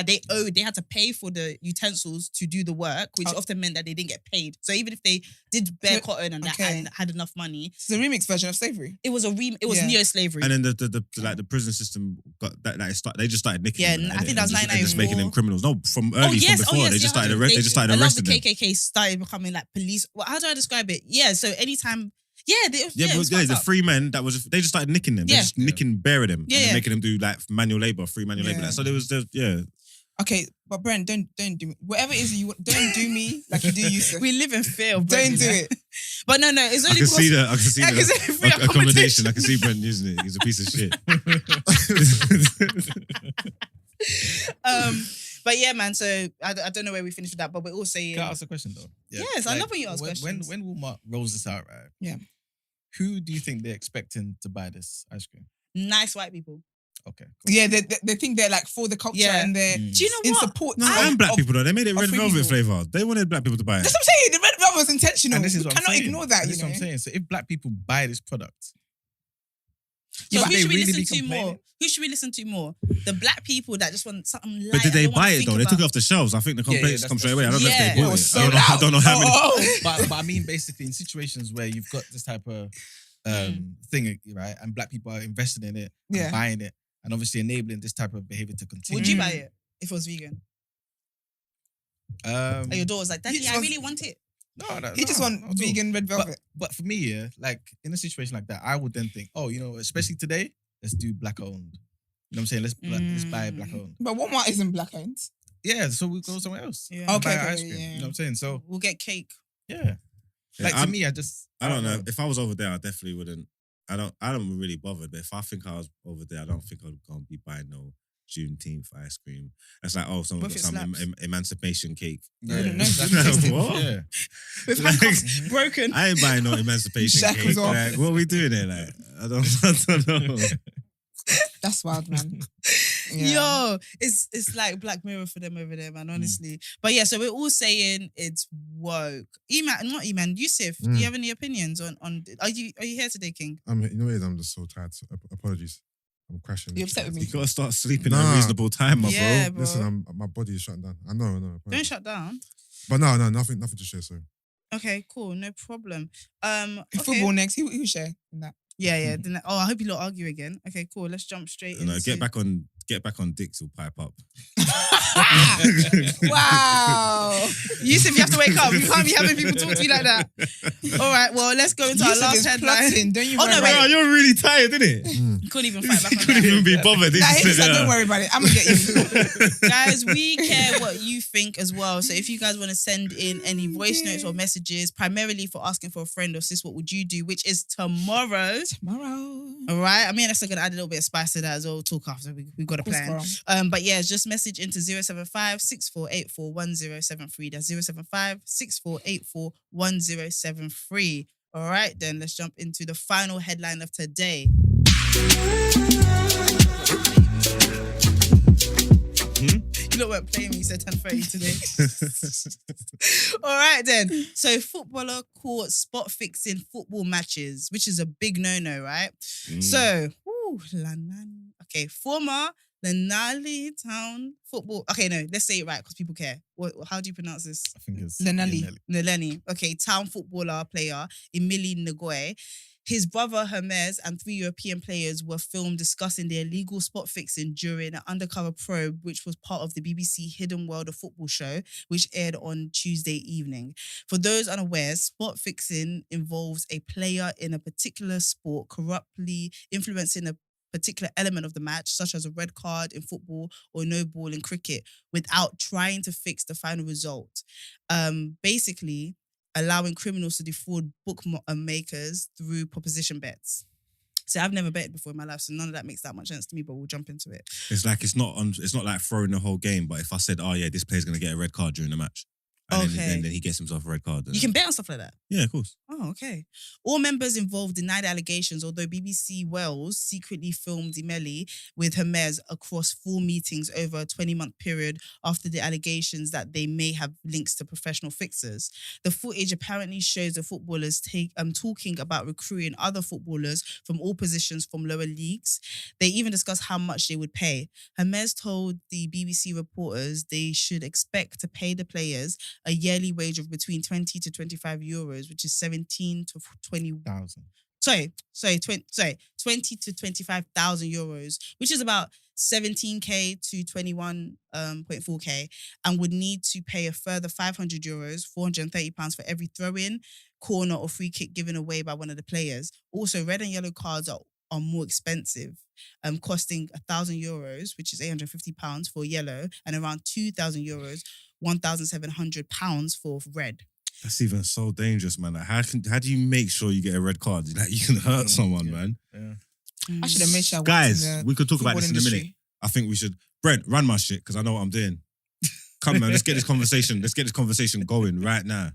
had to pay for the utensils to do the work, which often meant that they didn't get paid. So even if they did bear cotton and that and had enough money, It's a remix version of slavery. it was neo-slavery. And then the prison system got that. They just started nicking. Yeah, them, I think that was and just making them 1994. criminals. No, from before they just started They arresting a lot of the them. KKK started becoming like police. Well, how do I describe it? Yeah, so anytime. But the free men they just started nicking them. They just nicking bare of them. Yeah, and yeah. making them do like manual labor, free manual labor. So there was Okay, but Brent, don't do me. Whatever it is you want, don't do me like you do Yusuf. We live in fear of Don't Brent, do you know? it. But no, it's I only can see because that. I can see I can say free the accommodation. accommodation. I can see Brent using it. He's a piece of shit. But yeah, man. So I don't know where we finished with that, but we're all saying. Can I ask a question though? Yeah. Yes, I love when you ask when, questions. When Walmart rolls this out, right? Yeah. Who do you think they're expecting to buy this ice cream? Nice white people. Okay. Yeah, they think they're like for the culture and they're Do you know in what? support. And black people though, they made it red free velvet people. flavor. They wanted black people to buy it. That's what I'm saying. The red velvet was intentional. And this is We what I'm cannot saying. ignore that. This is what I'm saying. So if black people buy this product, So Yeah, who they should we really listen be to more? complaining? Who should we listen to more? The black people that just want something light. But did and they don't wanna buy it think though? They took it about- off the shelves. I think the complaints that's- come straight away. I don't know if Yeah. they It bought was it. I don't know how many. Oh. But I mean, basically, in situations where you've got this type of thing, right, and black people are investing in it, and Yeah. buying it, and obviously enabling this type of behavior to continue. Would you buy it if it was vegan? Um, And your daughter was like, Daddy, just I wants- really want it. no, He just want not at all. vegan red velvet. But for me, yeah, like in a situation like that, I would then think, oh, especially today, let's do black owned. You know what I'm saying? Let's buy black owned. But Walmart isn't black owned. Yeah, so we go somewhere else. Yeah. and buy Okay, ice cream. yeah. You know what I'm saying? So We'll get cake. yeah, like to I'm- me, I don't know. If I was over there, I definitely wouldn't. I don't really bother. But if I think I was over there, I don't think I'd go and be buying no Juneteenth ice cream. It's like, oh, someone What got if it some slaps? emancipation cake. yeah, wouldn't know. exactly. What? Yeah. With Like, handcuffs broken. I ain't buying no emancipation Shackles cake. off. Like, what are we doing there? Like, I don't know. That's wild, man. Yeah. Yo, it's like Black Mirror for them over there, man, honestly. But yeah, so we're all saying it's woke. Not Yusuf, do you have any opinions on are you here today, King? You know what it is? I'm just so tired. So apologies. I'm crashing. You upset with me? You gotta start sleeping at Nah. a reasonable time, my Yeah, bro. bro. Listen, my body is shutting down. I know. Don't shut down. But no, nothing to share. Sorry. Okay, cool, no problem. Okay. Football next. Who share in that? Yeah. Then, I hope you lot argue again. Okay, cool. Let's jump straight into. No, get back on dicks will pipe up. Wow. Yusuf, you have to wake up. You can't be having people talk to you like that. All right, well, let's go into our Yusuf last is headline. plotting. Don't you Oh, worry no, about wait. it. You're really tired, isn't it? You couldn't even fight back on Couldn't that. even be bothered. They Nah, just he just said, said, don't worry about it. I'm gonna get you. Guys, we care what you think as well. So if you guys want to send in any voice notes or messages, primarily for asking for a friend or sis, what would you do? Which is tomorrow. All right. I mean, that's going to add a little bit of spice to that as well. We'll talk after. We've got a plan. But yeah, just message into 075-6484-1073. That's 075-6484-1073. All right, then let's jump into the final headline of today. You lot weren't playing me. You said 10:30 today. All right then. So footballer caught spot fixing football matches, which is a big no-no, right? So, former Lenali Town football. Okay, no, let's say it right because people care. How do you pronounce this? I think it's Neleni. Okay, town footballer player Emily Ngoy. His brother Hermes and 3 European players were filmed discussing their illegal spot fixing during an undercover probe, which was part of the BBC Hidden World of Football show, which aired on Tuesday evening. For those unaware, spot fixing involves a player in a particular sport corruptly influencing a particular element of the match, such as a red card in football or no ball in cricket, without trying to fix the final result. Basically, allowing criminals to defraud bookmakers through proposition bets. So I've never betted before in my life, so none of that makes that much sense to me, but we'll jump into it. It's like it's not like throwing the whole game. But if I said, oh yeah, this player's gonna get a red card during the match, and then he gets himself a red card. You can bet on stuff like that? Yeah, of course. Oh, okay. All members involved denied allegations, although BBC Wales secretly filmed Emeli with Hermes across 4 meetings over a 20-month period after the allegations that they may have links to professional fixers. The footage apparently shows the footballers talking about recruiting other footballers from all positions from lower leagues. They even discussed how much they would pay. Hermes told the BBC reporters they should expect to pay the players a yearly wage of between 20 to 25 euros, which is 17 to 20,000. 20 to 25,000 euros, which is about 17k to 21.4k, and would need to pay a further 500 euros, 430 pounds for every throw-in, corner or free kick given away by one of the players. Also, red and yellow cards are more expensive, costing 1,000 euros, which is 850 pounds for yellow, and around 2,000 euros, 1,700 pounds for red. That's even so dangerous, man. Like, how do you make sure you get a red card? Like, you can hurt someone, man. Yeah. I should have made sure. Guys, we could talk about this in a minute. I think we should. Brent, run my shit because I know what I'm doing. Come, man, let's get this conversation going right now.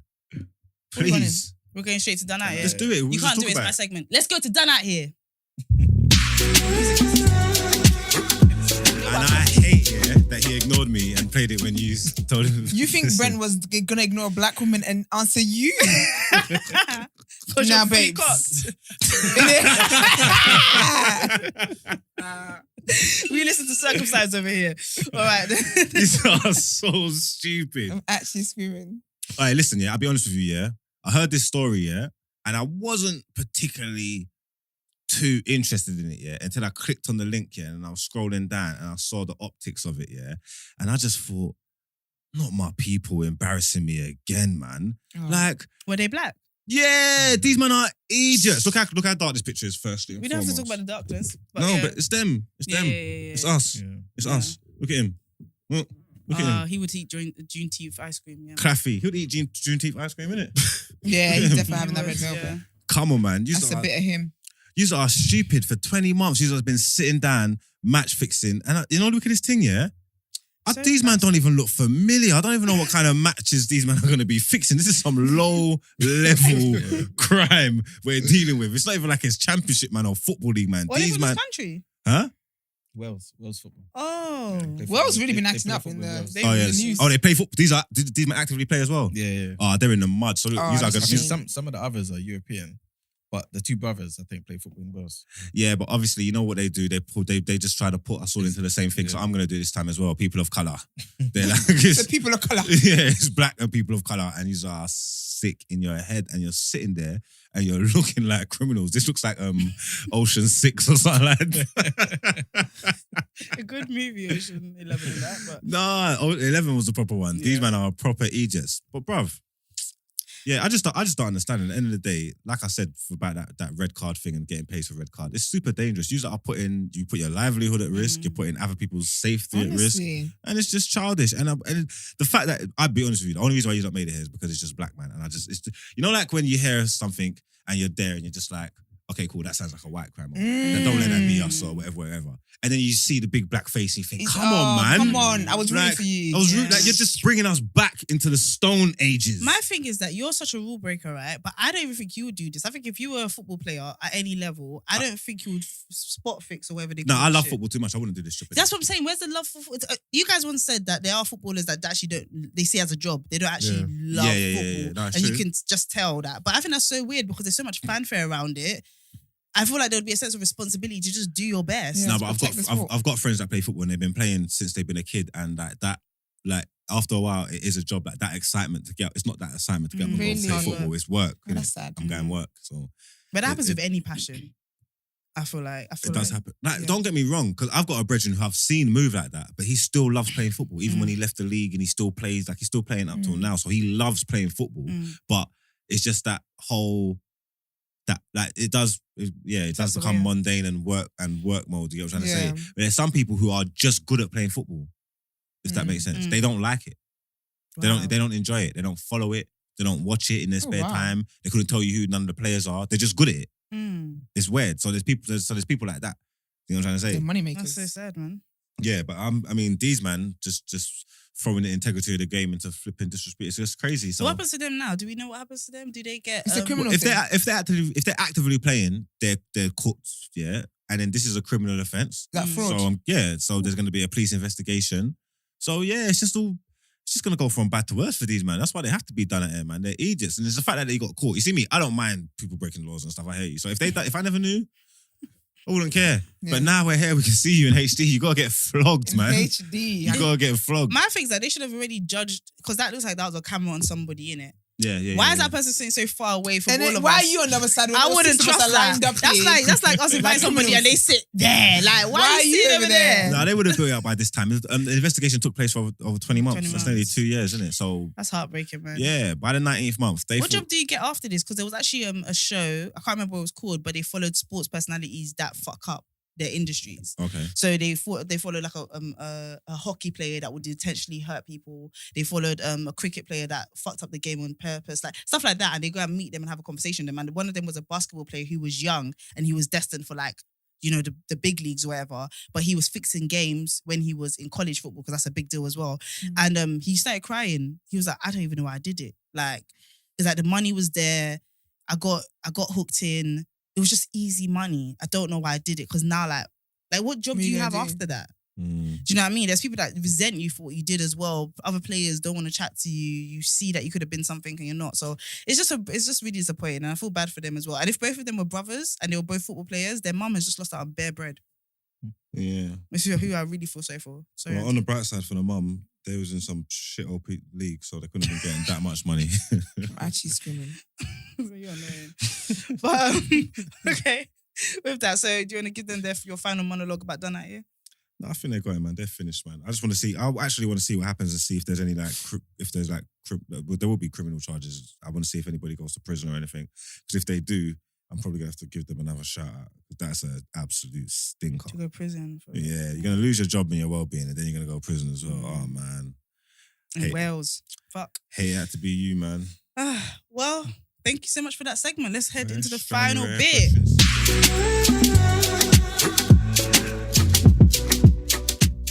Please. We're going straight to Done Out Here. Let's do it. You can't do it. It's my segment. Let's go to Done Out Here. And I hate that he ignored me and played it when you told him. You think Brent was gonna ignore a black woman and answer you? Nah, babes. We listen to Circumcised over here. All right. These are so stupid. I'm actually screaming. All right, listen, yeah, I'll be honest with you, yeah. I heard this story, yeah, and I wasn't particularly too interested in it, yeah, until I clicked on the link, yeah, and I was scrolling down and I saw the optics of it, yeah, and I just thought, not my people embarrassing me again, man. Oh. Like, Were they black? yeah, these men are idiots. Look how dark this picture is, firstly. And We don't have to talk foremost. about the doctors. But it's them. It's them. Yeah. It's us. Yeah. It's us. Look at him. Look at him. He would eat Juneteenth ice cream, yeah. Claffy. He would eat Juneteenth ice cream, innit? Yeah, he's definitely having that red Yeah. velvet. Come on, man. That's a bit of him. You are stupid for 20 months. You have been sitting down, match fixing. And look at this thing, yeah? So These men don't even look familiar. I don't even know what kind of matches these men are going to be fixing. This is some low-level crime we're dealing with. It's not even like it's championship, man, or football league, man. What is These from man, this country? huh? Wales football. Oh. Play Wales football. really been They acting play up in football the. Wales. They Oh, really yes. news. Oh, they play football. These men actively play as well. Yeah. Oh, they're in the mud. So look, Oh, these are that's I good. think some of the others are European, but the two brothers I think play football in Wales. Yeah, but obviously, you know what they do? They just try to put us all into the same thing. So Yeah. I'm going to do this time as well. People of color. They're like, The people of color. yeah, it's black and people of color, and you are sick in your head, and you're sitting there and you're looking like criminals. This looks like Ocean 6 or something like that. A good movie, Ocean 11 and that, but Nah, 11 was the proper one. These Yeah. men are proper idiots. But bruv, yeah, I just don't understand. At the end of the day, like I said about that red card thing and getting paid for red card, it's super dangerous. You put your livelihood at risk. You're putting other people's safety at risk. Honestly. And it's just childish. And the fact that, I'd be honest with you, the only reason why you've not made it here is because it's just black, man. And like when you hear something and you're there and you're just like, okay, cool, that sounds like a white crime. Then don't let that be us or whatever. And then you see the big black face and you think, come on, man. Come on. I was rooting Like, for you. I was Yeah. like, you're just bringing us back into the Stone Ages. my thing is that you're such a rule breaker, right? But I don't even think you would do this. I think if you were a football player at any level, I don't think you would spot fix or whatever they No, call I that love shit. football too much. I wouldn't do this shit. That's what I'm saying. Where's the love for football? You guys once said that there are footballers that actually they see it as a job. They don't actually love football. Yeah. No, it's and true. you can just tell that. But I think that's so weird because there's so much fanfare around it. I feel like there would be a sense of responsibility to just do your best. Yeah. No, to but protect the sport. I've got friends that play football and they've been playing since they've been a kid, and like after a while, it is a job. Like that excitement to get, it's not that excitement to get up and go Really? play football. It's work. Oh, innit? that's sad. I'm going work, so But that happens It- with any passion. I feel like it does happen. Like, yeah. don't get me wrong, because I've got a brethren who I've seen move like that, but he still loves playing football, even when he left the league, and he still plays. Like he's still playing up till now, so he loves playing football. Mm. But it's just that whole. That like it does That's the become way. mundane and work mode. You know what I'm trying to Yeah. say? But there's some people who are just good at playing football. If that makes sense, they don't like it. Wow. They don't enjoy it. They don't follow it. They don't watch it in their spare wow. time. They couldn't tell you who none of the players are. They're just good at it. Mm. It's weird. So there's people like that. You know what I'm trying to The say? money That's makers. so sad, man. Yeah, but I mean, these man just throwing the integrity of the game into flipping disrespect. It's just crazy. So So what happens to them now? Do we know what happens to them? Do they get It's a criminal if thing. they're actively playing, they're cooked. Yeah, and then this is a criminal offence. That Mm. fraud. So there's going to be a police investigation. So yeah, it's just going to go from bad to worse for these man. That's why they have to be done at Air, man. They're idiots, and it's the fact that they got caught. You see me, I don't mind people breaking laws and stuff. I hate you. So if I never knew, I wouldn't care. Yeah. But now we're here, we can see you in HD. You gotta get flogged, In man. HD. You gotta get flogged. My thing is that they should have already judged because that looks like that was a camera on somebody in it. Yeah. Why yeah, is that person sitting so far away from And all then of why us? are you on the other side? When I those wouldn't six of us trust are lined that. up That's here? like us inviting Like somebody and they sit there. Like, why are you sitting over there? No, they would have built it up by this time. The investigation took place for over 20 months. 20 That's nearly months. 2 years, isn't it? So That's heartbreaking, man. yeah, by the 19th month, they What thought, job do you get after this? Because there was actually a show, I can't remember what it was called, but they followed sports personalities that fuck up their industries. okay. So they followed like a hockey player that would intentionally hurt people. They followed a cricket player that fucked up the game on purpose, like stuff like that. And they go and meet them and have a conversation with them. And one of them was a basketball player who was young and he was destined for like, you know, the big leagues or whatever. But he was fixing games when he was in college football because that's a big deal as well. And he started crying. He was like, I don't even know why I did it. Like, it's like the money was there. I got hooked in. It was just easy money. I don't know why I did it because now, like, what job What do you you gonna have do? after that? Do you know what I mean? There's people that resent you for what you did as well. Other players don't want to chat to you. You see that you could have been something and you're not. So it's just really disappointing, and I feel bad for them as well. And if both of them were brothers and they were both football players, their mum has just lost out on bare bread. Yeah. Which is who I really feel sorry for. So Well, on the bright side for the mum, they was in some shit old league, so they couldn't have been getting that much money. I'm actually screaming. You're annoying. But okay, with that, so do you want to give them your final monologue about Done Out Ere? No, I think they're going, man. They're finished, man. I just want to see. I actually want to see what happens and see if there's any there will be criminal charges. I want to see if anybody goes to prison or anything. Because if they do, I'm probably gonna have to give them another shout out. That's an absolute stinker. To go to prison. Yeah, you're gonna lose your job and your well-being, and then you're gonna go to prison as well. Oh man. In Wales. Fuck. Hey, it had to be you, man. Well, thank you so much for that segment. Let's head into the Strong final rare bit.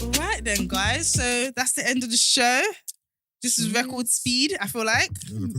All right then, guys. So that's the end of the show. This is record speed, I feel like.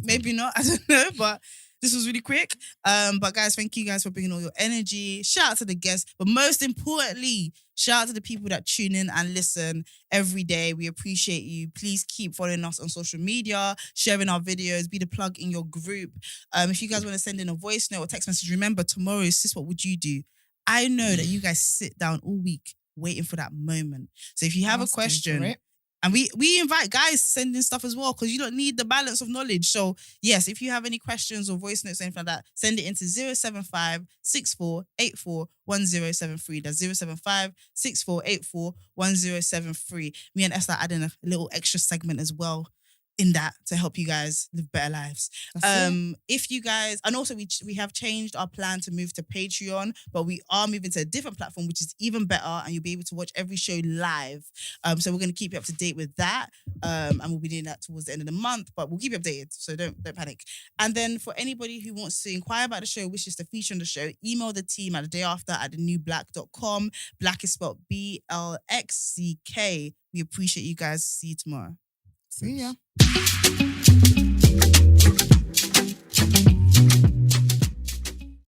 Maybe not, I don't know, but this was really quick. But guys, thank you guys for bringing all your energy. Shout out to the guests, but most importantly, shout out to the people that tune in and listen every day. We appreciate you. Please keep following us on social media, sharing our videos, be the plug in your group. If you guys want to send in a voice note or text message, remember tomorrow is Sis, What Would You Do? I know that you guys sit down all week waiting for that moment. So if you have a question, and we invite guys to send in stuff as well, because you don't need the balance of knowledge. So yes, if you have any questions or voice notes or anything like that, send it into 075 6484 1073. That's 075 6484 1073. Me and Esther adding a little extra segment as well in that to help you guys live better lives. If you guys, and also we have changed our plan to move to Patreon, but we are moving to a different platform, which is even better, and you'll be able to watch every show live. So we're going to keep you up to date with that, and we'll be doing that towards the end of the month, but we'll keep you updated, so don't panic. And then for anybody who wants to inquire about the show, wishes to feature on the show, email the team at thedayafter@thenewblck.com. Black is spelled BLXCK. We appreciate you guys. See you tomorrow. See ya.